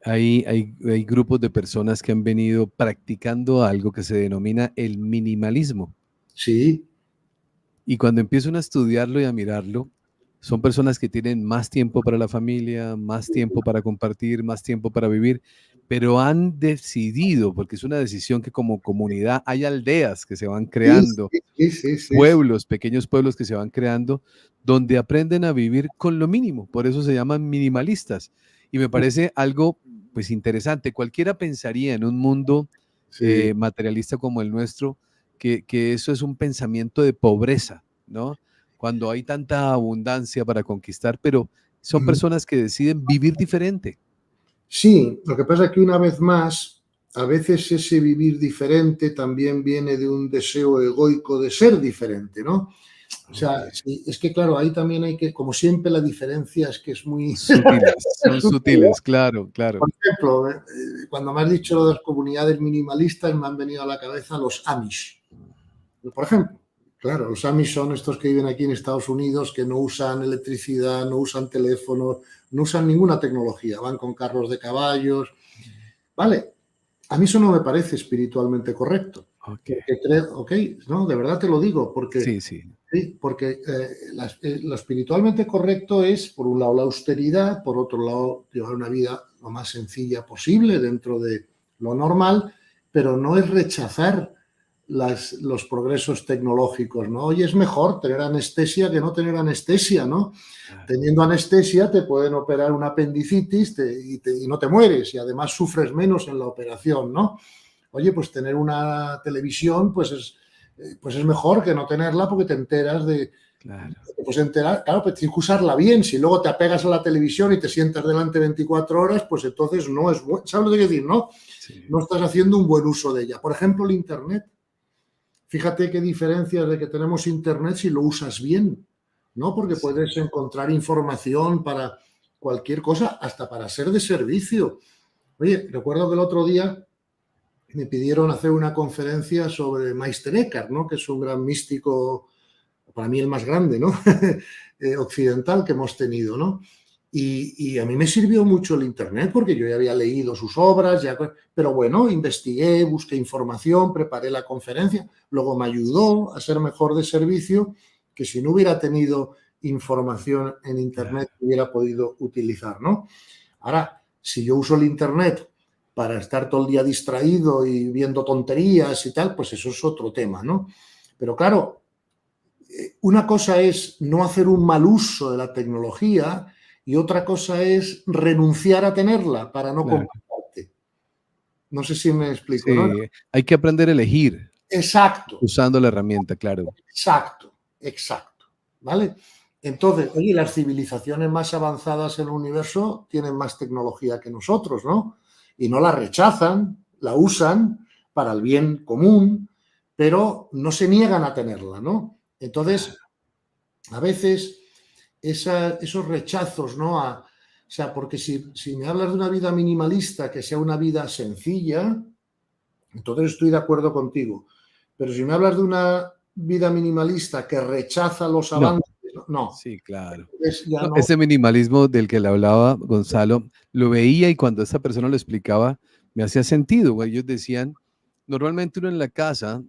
S1: hay grupos de personas que han venido practicando algo que se denomina el minimalismo.
S2: sí,
S1: Y cuando empiezan a estudiarlo y a mirarlo, son personas que tienen más tiempo para la familia, más tiempo para compartir, más tiempo para vivir, pero han decidido, porque es una decisión que como comunidad hay aldeas que se van
S2: sí,
S1: creando,
S2: sí, sí, sí, sí.
S1: pueblos, pequeños pueblos que se van creando, donde aprenden a vivir con lo mínimo. Por eso se llaman minimalistas. Y me parece algo, pues, interesante. Cualquiera pensaría en un mundo
S2: Sí.
S1: materialista como el nuestro, que eso es un pensamiento de pobreza, ¿no? Cuando hay tanta abundancia para conquistar, pero son personas que deciden vivir diferente.
S2: Sí, lo que pasa es que una vez más, a veces ese vivir diferente también viene de un deseo egoico de ser diferente, ¿no? O sea,
S1: Ok.
S2: sí, es que claro, ahí también hay que, como siempre, la diferencia es que es muy
S1: Sutiles, son
S2: sutil, ¿no?
S1: sutiles, claro, claro.
S2: Por ejemplo, cuando me has dicho lo de las comunidades minimalistas, me han venido a la cabeza los Amish. Por ejemplo, claro, los Amish son estos que viven aquí en Estados Unidos, que no usan electricidad, no usan teléfonos, no usan ninguna tecnología, van con carros de caballos. Vale, a mí eso no me parece espiritualmente correcto.
S1: Ok.
S2: Porque creo, ok, no, de verdad te lo digo, porque,
S1: Sí, sí,
S2: sí, porque lo espiritualmente correcto es, por un lado, la austeridad, por otro lado, llevar una vida lo más sencilla posible dentro de lo normal pero no es rechazar los progresos tecnológicos, ¿no? Oye, es mejor tener anestesia que no tener anestesia, ¿no?
S1: Claro.
S2: Teniendo anestesia te pueden operar una apendicitis y no te mueres y además sufres menos en la operación, ¿no? Oye, pues tener una televisión pues es mejor que no tenerla porque te enteras
S1: Claro.
S2: te puedes enterar, claro, pero tienes que usarla bien. Si luego te apegas a la televisión y te sientas delante 24 horas, pues entonces no es bueno. ¿Sabes lo que quiero decir, no?
S1: Sí.
S2: No estás haciendo un buen uso de ella. Por ejemplo, el Internet. Fíjate qué diferencias de que tenemos Internet si lo usas bien, ¿no? Porque
S1: Sí.
S2: puedes encontrar información para cualquier cosa, hasta para ser de servicio. Oye, recuerdo que el otro día me pidieron hacer una conferencia sobre Meister Eckhart, ¿no? Que es un gran místico, para mí el más grande, ¿no? Occidental que hemos tenido, ¿no? Y a mí me sirvió mucho el Internet porque yo ya había leído sus obras, pero bueno, investigué, busqué información, preparé la conferencia, luego me ayudó a ser mejor de servicio que si no hubiera tenido información en Internet
S1: Claro.
S2: que hubiera podido utilizar, ¿no? Ahora, si yo uso el Internet para estar todo el día distraído y viendo tonterías y tal, pues eso es otro tema, ¿no? Pero claro, una cosa es no hacer un mal uso de la tecnología y otra cosa es renunciar a tenerla para no
S1: Claro.
S2: comportarte. No sé si me explico, ¿no?
S1: Sí, hay que aprender a elegir
S2: Exacto,
S1: usando la herramienta, claro.
S2: exacto, exacto. ¿Vale? Entonces, oye, las civilizaciones más avanzadas en el universo tienen más tecnología que nosotros, ¿no? Y no la rechazan, la usan para el bien común, pero no se niegan a tenerla, ¿no?
S1: Claro.
S2: Entonces, a veces esos rechazos, ¿no? O sea, porque si me hablas de una vida minimalista, que sea una vida sencilla, entonces estoy de acuerdo contigo. Pero si me hablas de una vida minimalista que rechaza los
S1: No,
S2: avances, no,
S1: sí, claro.
S2: entonces ya
S1: No,
S2: no,
S1: ese minimalismo del que le hablaba Gonzalo, lo veía y cuando esa persona lo explicaba, me hacía sentido, güey. Ellos decían, normalmente uno en la casa,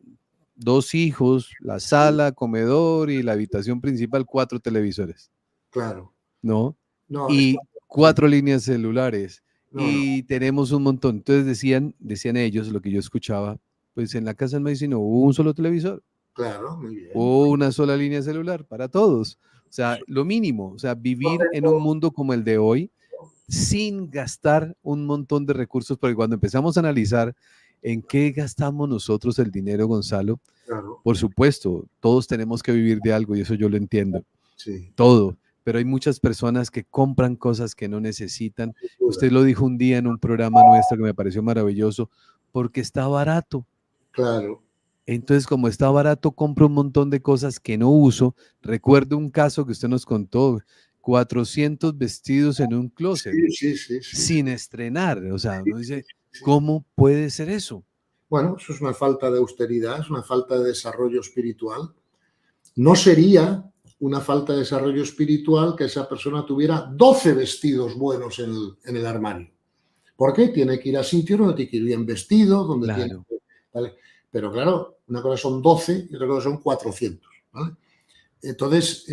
S1: dos hijos, la sala, comedor y la habitación principal, cuatro televisores,
S2: claro,
S1: ¿no?
S2: no, está,
S1: Y
S2: sí,
S1: cuatro líneas celulares
S2: no, no,
S1: y tenemos un montón. Entonces decían ellos, lo que yo escuchaba, pues en la casa del Messi no hubo un solo televisor
S2: claro, muy bien.
S1: o una sola línea celular para todos. O sea, lo mínimo, o sea, vivir en un mundo como el de hoy sin gastar un montón de recursos, porque cuando empezamos a analizar en qué gastamos nosotros el dinero, Gonzalo,
S2: Claro,
S1: por supuesto, todos tenemos que vivir de algo y eso yo lo entiendo,
S2: sí,
S1: todo, pero hay muchas personas que compran cosas que no necesitan.
S2: sin duda,
S1: Usted lo dijo un día en un programa nuestro que me pareció maravilloso, porque está barato.
S2: claro.
S1: Entonces, como está barato, compro un montón de cosas que no uso. Recuerdo un caso que usted nos contó, 400 vestidos en un closet
S2: Sí, sí, sí, sí, sí,
S1: sin estrenar. O sea,
S2: sí,
S1: uno
S2: sí,
S1: dice,
S2: sí.
S1: ¿cómo puede ser eso?
S2: Bueno, eso es una falta de austeridad, es una falta de desarrollo espiritual. No sería una falta de desarrollo espiritual que esa persona tuviera 12 vestidos buenos en el armario. ¿Por qué? Tiene que ir a sitios donde tiene que ir bien vestido, donde tiene
S1: Claro,
S2: que... ¿vale? Pero claro, una cosa son 12 y otra cosa son 400. ¿Vale? Entonces,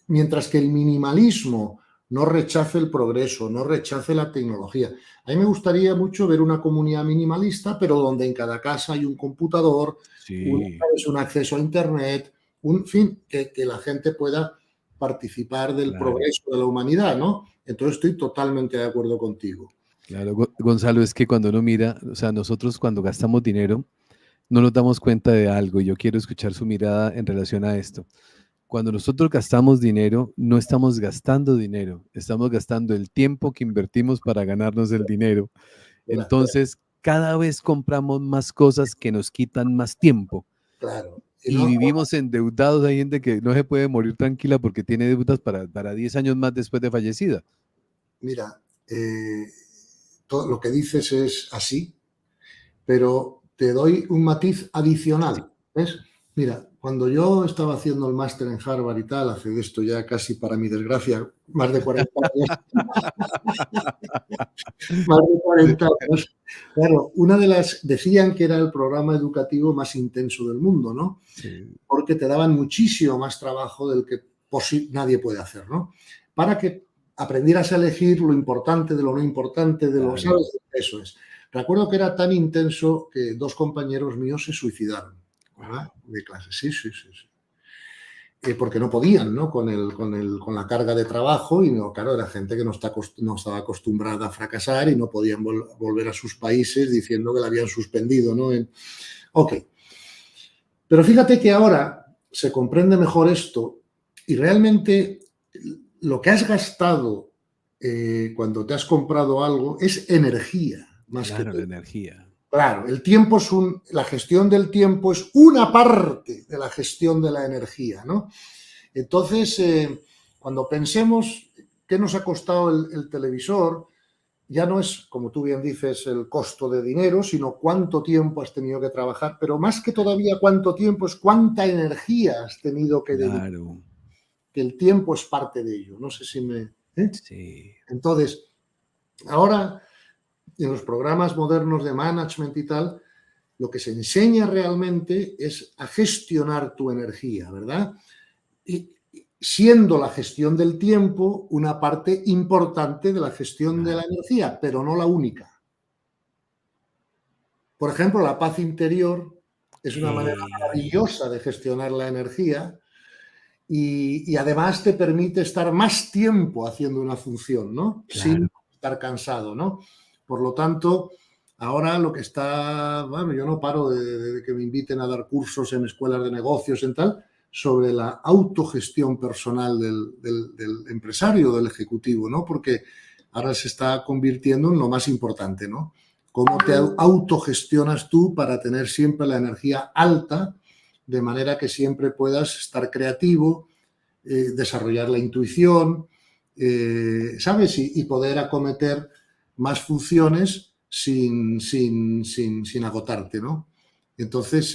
S2: mientras que el minimalismo no rechace el progreso, no rechace la tecnología. A mí me gustaría mucho ver una comunidad minimalista, pero donde en cada casa hay un computador,
S1: sí,
S2: un acceso a Internet, un fin, que la gente pueda participar del
S1: claro,
S2: progreso de la humanidad, ¿no? Entonces estoy totalmente de acuerdo contigo.
S1: claro. Gonzalo, es que cuando uno mira, o sea, nosotros cuando gastamos dinero, no nos damos cuenta de algo y yo quiero escuchar su mirada en relación a esto. Cuando nosotros gastamos dinero, no estamos gastando dinero, estamos gastando el tiempo que invertimos para ganarnos el dinero.
S2: Mira,
S1: Entonces, cada vez compramos más cosas que nos quitan más tiempo
S2: claro. Y
S1: y
S2: no,
S1: vivimos endeudados. Hay gente que no se puede morir tranquila porque tiene deudas para 10 años más después de fallecida.
S2: mira, todo lo que dices es así, pero te doy un matiz
S1: Sí.
S2: adicional. ¿Ves? Mira, cuando yo estaba haciendo el máster en Harvard y tal, hace de esto ya casi, para mi desgracia, más de 40 años, más de
S1: Sí,
S2: 40 años, claro, una de las, decían que era el programa educativo más intenso del mundo, ¿no?
S1: sí,
S2: Porque te daban muchísimo más trabajo del que nadie puede hacer, ¿no? Para que aprendieras a elegir lo importante de lo no importante, de lo,
S1: claro,
S2: ¿sabes? Eso es. Recuerdo que era tan intenso que 2 compañeros míos se suicidaron, ¿verdad? De clase, sí, sí, sí, sí. Porque no podían, ¿no? Con la carga de trabajo y, no, claro, era gente que no estaba acostumbrada a fracasar y no podían volver a sus países diciendo que la habían suspendido, ¿no? Ok. Pero fíjate que ahora se comprende mejor esto y realmente lo que has gastado cuando te has comprado algo es energía, más que
S1: Claro, la
S2: todo.
S1: energía.
S2: Claro, el tiempo la gestión del tiempo es una parte de la gestión de la energía, ¿no? Entonces, cuando pensemos qué nos ha costado el televisor, ya no es, como tú bien dices, el costo de dinero, sino cuánto tiempo has tenido que trabajar, pero más que todavía cuánto tiempo es cuánta energía has tenido que dedicar,
S1: Claro,
S2: que el tiempo es parte de ello. No sé si me...
S1: sí,
S2: Entonces, ahora en los programas modernos de management y tal, lo que se enseña realmente es a gestionar tu energía, ¿verdad? Y siendo la gestión del tiempo una parte importante de la gestión de la
S1: claro.
S2: energía, pero no la única. Por ejemplo, la paz interior es una manera
S1: Eso,
S2: maravillosa de gestionar la energía y además te permite estar más tiempo haciendo una función, ¿no? Sin
S1: claro.
S2: estar cansado, ¿no? Por lo tanto, ahora lo que está, bueno, yo no paro de que me inviten a dar cursos en escuelas de negocios en tal, sobre la autogestión personal del empresario, del ejecutivo, ¿no? Porque ahora se está convirtiendo en lo más importante, ¿no? Cómo te autogestionas tú para tener siempre la energía alta, de manera que siempre puedas estar creativo, desarrollar la intuición, ¿sabes? Y poder acometer más funciones sin agotarte, ¿no? Entonces,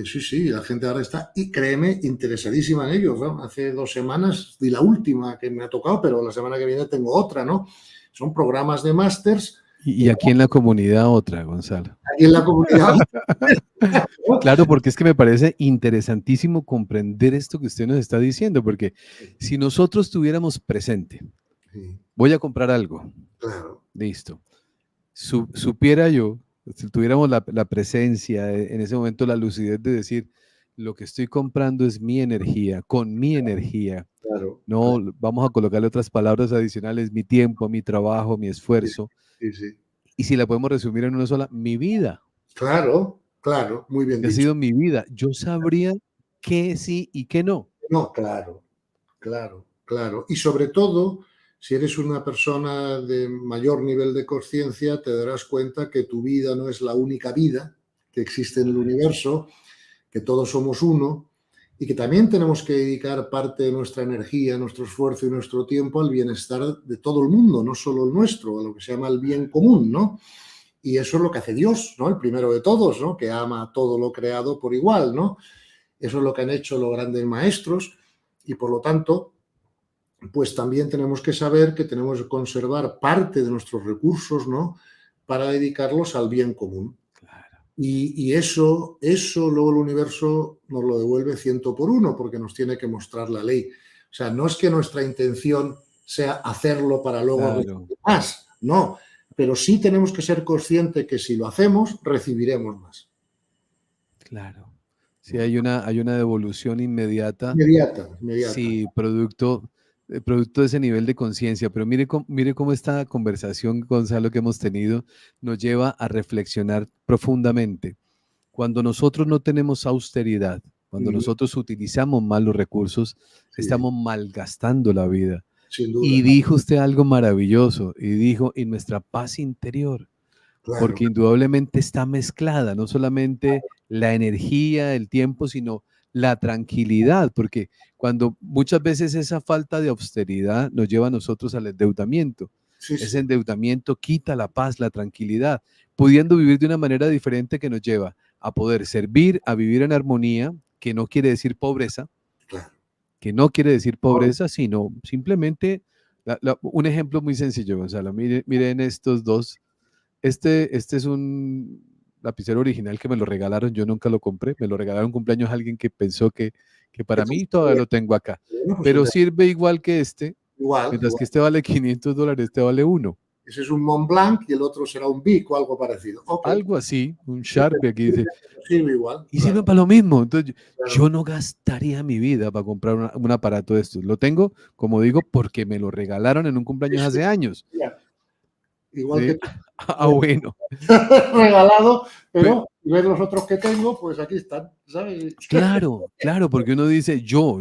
S2: sí, sí, la gente ahora está, y créeme, interesadísima en ello, ¿no? Hace 2 semanas di la última que me ha tocado, pero la semana que viene tengo otra, ¿no? Son programas de másters
S1: Y aquí en la comunidad otra, Gonzalo.
S2: aquí en la comunidad. ¿No?
S1: Claro, porque es que me parece interesantísimo comprender esto que usted nos está diciendo, porque si nosotros tuviéramos presente,
S2: Sí,
S1: voy a comprar algo,
S2: claro,
S1: listo. Supiera yo, si tuviéramos la presencia, en ese momento la lucidez de decir, lo que estoy comprando es mi energía, con mi energía.
S2: claro,
S1: No, vamos a colocarle otras palabras adicionales, mi tiempo, mi trabajo, mi
S2: sí,
S1: esfuerzo.
S2: sí, sí.
S1: Y si la podemos resumir en una sola, mi vida,
S2: Claro, claro, muy bien
S1: que ha
S2: dicho.
S1: sido mi vida. Yo sabría qué sí y qué no.
S2: No, claro, claro, claro. Y sobre todo, si eres una persona de mayor nivel de conciencia, te darás cuenta que tu vida no es la única vida que existe en el
S1: Claro,
S2: universo, que todos somos uno y que también tenemos que dedicar parte de nuestra energía, nuestro esfuerzo y nuestro tiempo al bienestar de todo el mundo, no solo el nuestro, a lo que se llama el bien común, ¿no? Y eso es lo que hace Dios, ¿no? El primero de todos, ¿no? Que ama a todo lo creado por igual, ¿no? Eso es lo que han hecho los grandes maestros y por lo tanto, pues también tenemos que saber que tenemos que conservar parte de nuestros recursos, ¿no? Para dedicarlos al bien común.
S1: claro.
S2: Y eso luego el universo nos lo devuelve 100 por 1 porque nos tiene que mostrar la ley. O sea, no es que nuestra intención sea hacerlo para luego
S1: Claro,
S2: recibir más, no, pero sí tenemos que ser conscientes que si lo hacemos, recibiremos más.
S1: claro. Sí, hay una devolución inmediata,
S2: Inmediata, inmediata.
S1: sí, producto de ese nivel de conciencia. Pero mire cómo esta conversación, Gonzalo, que hemos tenido, nos lleva a reflexionar profundamente. Cuando nosotros no tenemos austeridad, cuando
S2: Mm,
S1: nosotros utilizamos mal los recursos,
S2: sí,
S1: estamos malgastando la vida.
S2: sin duda.
S1: Y dijo usted algo maravilloso, y dijo, y nuestra paz interior,
S2: Claro,
S1: porque indudablemente está mezclada, no solamente la energía, el tiempo, sino la tranquilidad, porque cuando muchas veces esa falta de austeridad nos lleva a nosotros al endeudamiento,
S2: sí,
S1: ese
S2: sí,
S1: endeudamiento quita la paz, la tranquilidad, pudiendo vivir de una manera diferente que nos lleva a poder servir, a vivir en armonía, que no quiere decir pobreza,
S2: claro.
S1: que no quiere decir pobreza, sino simplemente un ejemplo muy sencillo, Gonzalo. Miren estos dos. Este es un lapicero original que me lo regalaron, yo nunca lo compré, me lo regalaron en cumpleaños alguien que pensó que
S2: Que
S1: para
S2: tú-
S1: mí todavía lo tengo acá,
S2: bueno, pues
S1: pero sirve igual que este,
S2: igual,
S1: mientras
S2: igual,
S1: que este vale $500, este vale uno.
S2: ese es un Mont Blanc y el otro será un Bic o algo parecido. Ok,
S1: Algo así, un
S2: sí, pero
S1: Sharpie aquí dice,
S2: sirve igual,
S1: y sirve
S2: claro,
S1: para lo mismo. Entonces,
S2: claro.
S1: yo no gastaría mi vida para comprar un aparato de estos. Lo tengo, como digo, porque me lo regalaron en un
S2: Sí,
S1: cumpleaños
S2: sí,
S1: hace años.
S2: mira, igual
S1: ¿Sí?
S2: que tú.
S1: Ah, bueno.
S2: Regalado,
S1: Pe-
S2: pero ver los otros que tengo, pues aquí están, ¿sabes?
S1: Claro, claro, porque uno dice, yo,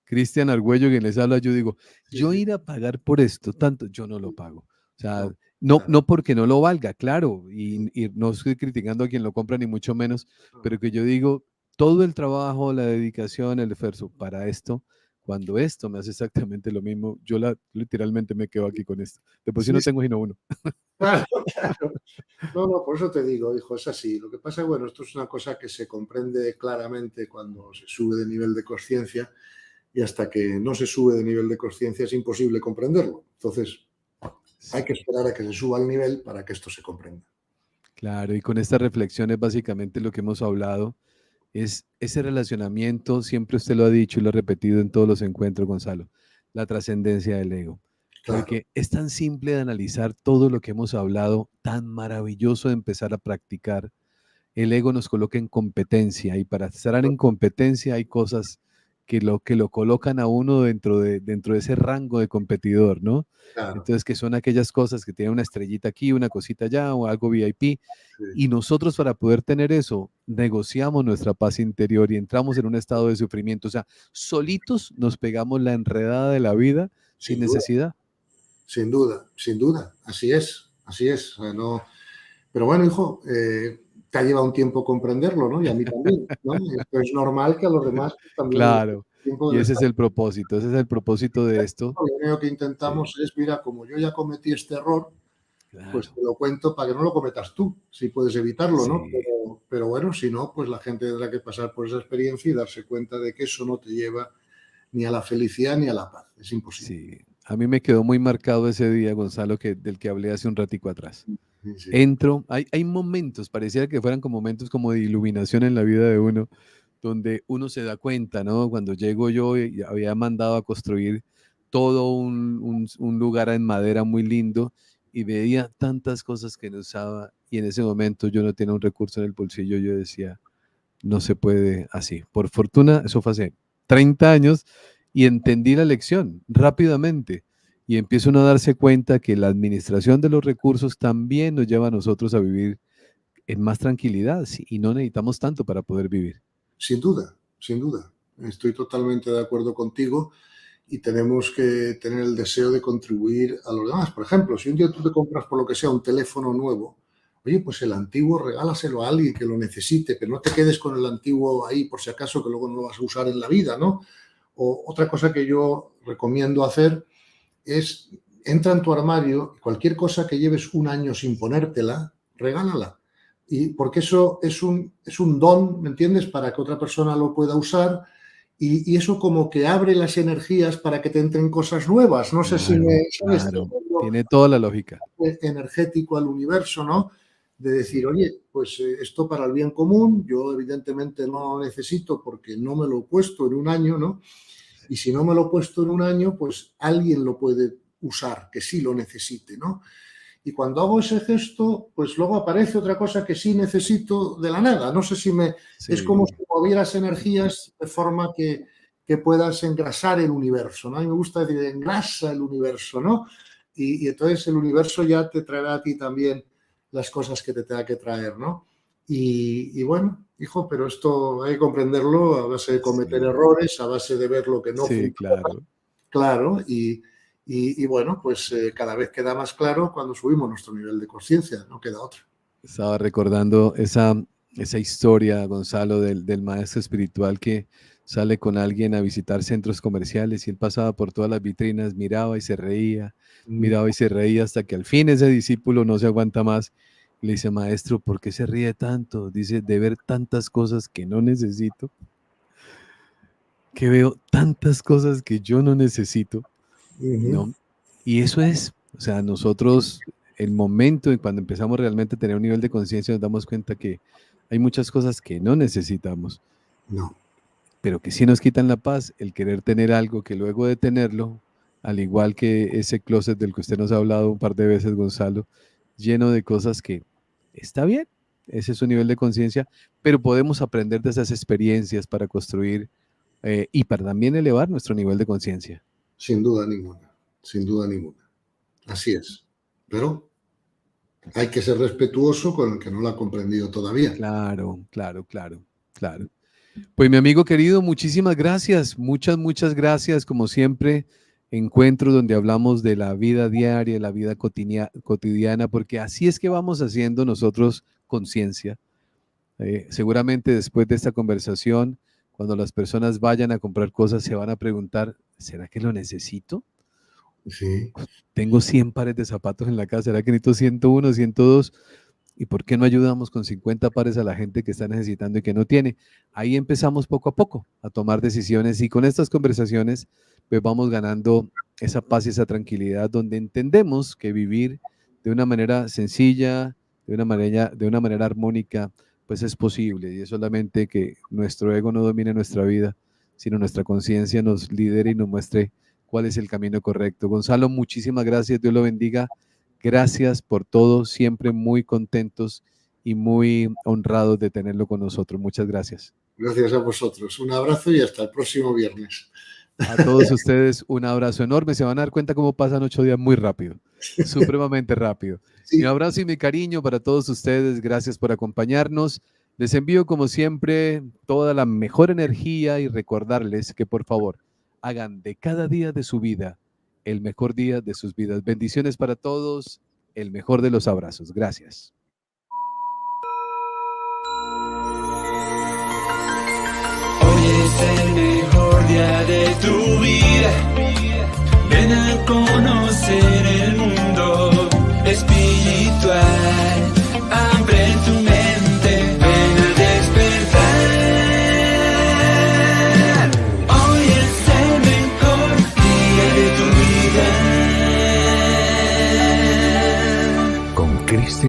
S1: Cristian Argüello, quien les habla, yo digo,
S2: Sí,
S1: yo
S2: sí,
S1: ir a pagar por esto, tanto, yo no lo pago. O sea,
S2: no,
S1: no,
S2: claro,
S1: no porque no lo valga, claro, y no estoy criticando a quien lo compra, ni mucho menos,
S2: no.
S1: pero que yo digo, todo el trabajo, la dedicación, el esfuerzo para esto, cuando esto me hace exactamente lo mismo, literalmente me quedo aquí con esto. Después si
S2: Sí,
S1: no
S2: sí,
S1: tengo sino uno.
S2: claro, claro. No, no, por eso te digo, hijo, es así. Lo que pasa es, bueno, esto es una cosa que se comprende claramente cuando se sube de nivel de conciencia y hasta que no se sube de nivel de conciencia es imposible comprenderlo. Entonces, hay que
S1: Sí.
S2: esperar a que se suba el nivel para que esto se comprenda.
S1: Claro, y con estas reflexiones básicamente lo que hemos hablado es ese relacionamiento, siempre usted lo ha dicho y lo ha repetido en todos los encuentros, Gonzalo, la trascendencia del ego.
S2: Claro,
S1: Porque es tan simple de analizar todo lo que hemos hablado, tan maravilloso de empezar a practicar. El ego nos coloca en competencia y para estar en competencia hay cosas que lo colocan a uno dentro de ese rango de competidor, ¿no?
S2: claro.
S1: Entonces, que son aquellas cosas que tienen una estrellita aquí, una cosita allá o algo VIP.
S2: Sí,
S1: Y nosotros para poder tener eso, negociamos nuestra paz interior y entramos en un estado de sufrimiento. O sea, solitos nos pegamos la enredada de la vida sin
S2: sin duda,
S1: necesidad.
S2: sin duda, sin duda. Así es, así es. O sea, no, pero bueno, hijo, te ha llevado un tiempo comprenderlo, ¿no? Y a mí también, ¿no? Es normal que a los demás también les lleve
S1: Claro.
S2: tiempo
S1: Y
S2: del
S1: ese es
S2: estar.
S1: el propósito, ese es el propósito de esto.
S2: Lo único que
S1: Sí,
S2: intentamos es, mira, como yo ya cometí este error, pues
S1: claro.
S2: te lo cuento para que no lo cometas tú, si puedes evitarlo, ¿no?
S1: Sí,
S2: Pero bueno, si no, pues la gente tendrá que pasar por esa experiencia y darse cuenta de que eso no te lleva ni a la felicidad ni a la paz. Es imposible.
S1: sí. A mí me quedó muy marcado ese día, Gonzalo, del que hablé hace un ratico atrás.
S2: Sí, sí,
S1: Entro, hay momentos, pareciera que fueran como momentos como de iluminación en la vida de uno, donde uno se da cuenta, ¿no? Cuando llego yo y había mandado a construir todo un lugar en madera muy lindo y veía tantas cosas que no usaba y en ese momento yo no tenía un recurso en el bolsillo, yo decía, no se puede así. Por fortuna, eso fue hace 30 años y entendí la lección rápidamente y empiezo uno a darse cuenta que la administración de los recursos también nos lleva a nosotros a vivir en más tranquilidad, sí, y no necesitamos tanto para poder vivir.
S2: sin duda, sin duda. Estoy totalmente de acuerdo contigo y tenemos que tener el deseo de contribuir a los demás. Por ejemplo, si un día tú te compras por lo que sea un teléfono nuevo, oye, pues el antiguo regálaselo a alguien que lo necesite, pero no te quedes con el antiguo ahí por si acaso que luego no lo vas a usar en la vida, ¿no? O otra cosa que yo recomiendo hacer es, entra en tu armario y cualquier cosa que lleves un año sin ponértela, regálala. Y porque eso es un don, ¿me entiendes? Para que otra persona lo pueda usar y eso como que abre las energías para que te entren cosas nuevas. No sé si
S1: Claro,
S2: me, ¿sabes?
S1: claro. Tiene toda la lógica.
S2: Energético al universo, ¿no? De decir,
S1: Sí,
S2: oye, pues esto para el bien común, yo evidentemente no lo necesito porque no me lo he puesto en un año, ¿no?
S1: sí,
S2: Y si no me lo he puesto en un año, pues alguien lo puede usar, que sí lo necesite, ¿no? Y cuando hago ese gesto, pues luego aparece otra cosa que sí necesito de la nada. No sé si me... Es como si
S1: sí,
S2: movieras energías de forma que puedas engrasar el universo, ¿no? A mí me gusta decir, engrasa el universo, ¿no? Y entonces el universo ya te traerá a ti también las cosas que te tenga que traer, ¿no? Y bueno, hijo, pero esto hay que comprenderlo a base de cometer
S1: sí,
S2: errores, a base de ver lo que no
S1: sí,
S2: funciona,
S1: claro.
S2: claro, y bueno, pues cada vez queda más claro cuando subimos nuestro nivel de conciencia, no queda otra.
S1: Estaba recordando esa historia, Gonzalo, del maestro espiritual que sale con alguien a visitar centros comerciales y él pasaba por todas las vitrinas,
S2: Mm,
S1: miraba y se reía hasta que al fin ese discípulo no se aguanta más y le dice, maestro, ¿por qué se ríe tanto? Dice, de ver tantas cosas que no necesito, que veo tantas cosas que yo no necesito,
S2: ujú.
S1: ¿no? Y eso es, o sea, nosotros, el momento en cuando empezamos realmente a tener un nivel de conciencia, nos damos cuenta que hay muchas cosas que no necesitamos,
S2: No,
S1: pero que sí nos quitan la paz, el querer tener algo que luego de tenerlo, al igual que ese closet del que usted nos ha hablado un par de veces, Gonzalo, lleno de cosas que está bien, ese es su nivel de conciencia, pero podemos aprender de esas experiencias para construir y para también elevar nuestro nivel de conciencia.
S2: Sin duda ninguna, sin duda ninguna. Así es. Pero hay que ser respetuoso con el que no lo ha comprendido todavía.
S1: Claro, claro, claro, claro. Pues mi amigo querido, muchísimas gracias, muchas gracias, como siempre, encuentros donde hablamos de la vida diaria, la vida cotidiana, porque así es que vamos haciendo nosotros conciencia. Seguramente después de esta conversación, cuando las personas vayan a comprar cosas, se van a preguntar, ¿será que lo necesito?
S2: Sí.
S1: Tengo 100 pares de zapatos en la casa, ¿será que necesito 101, 102? ¿Y por qué no ayudamos con 50 pares a la gente que está necesitando y que no tiene? Ahí empezamos poco a poco a tomar decisiones y con estas conversaciones pues vamos ganando esa paz y esa tranquilidad donde entendemos que vivir de una manera sencilla, de una manera armónica, pues es posible y es solamente que nuestro ego no domine nuestra vida, sino nuestra conciencia nos lidere y nos muestre cuál es el camino correcto. Gonzalo, muchísimas gracias, Dios lo bendiga. Gracias por todo, siempre muy contentos y muy honrados de tenerlo con nosotros. Muchas gracias.
S2: Gracias a vosotros. Un abrazo y hasta el próximo viernes.
S1: A todos ustedes un abrazo enorme. Se van a dar cuenta cómo pasan 8 días muy rápido, supremamente rápido.
S2: Sí.
S1: Mi abrazo y mi cariño para todos ustedes. Gracias por acompañarnos. Les envío como siempre toda la mejor energía y recordarles que por favor hagan de cada día de su vida el mejor día de sus vidas. Bendiciones para todos, el mejor de los abrazos. Gracias.
S3: Hoy es el mejor día de tu vida. Ven a conocer el mundo espiritual. Abre tu mente, ven a despertar. Hoy es el mejor día de tu vida.
S4: Con Cristo.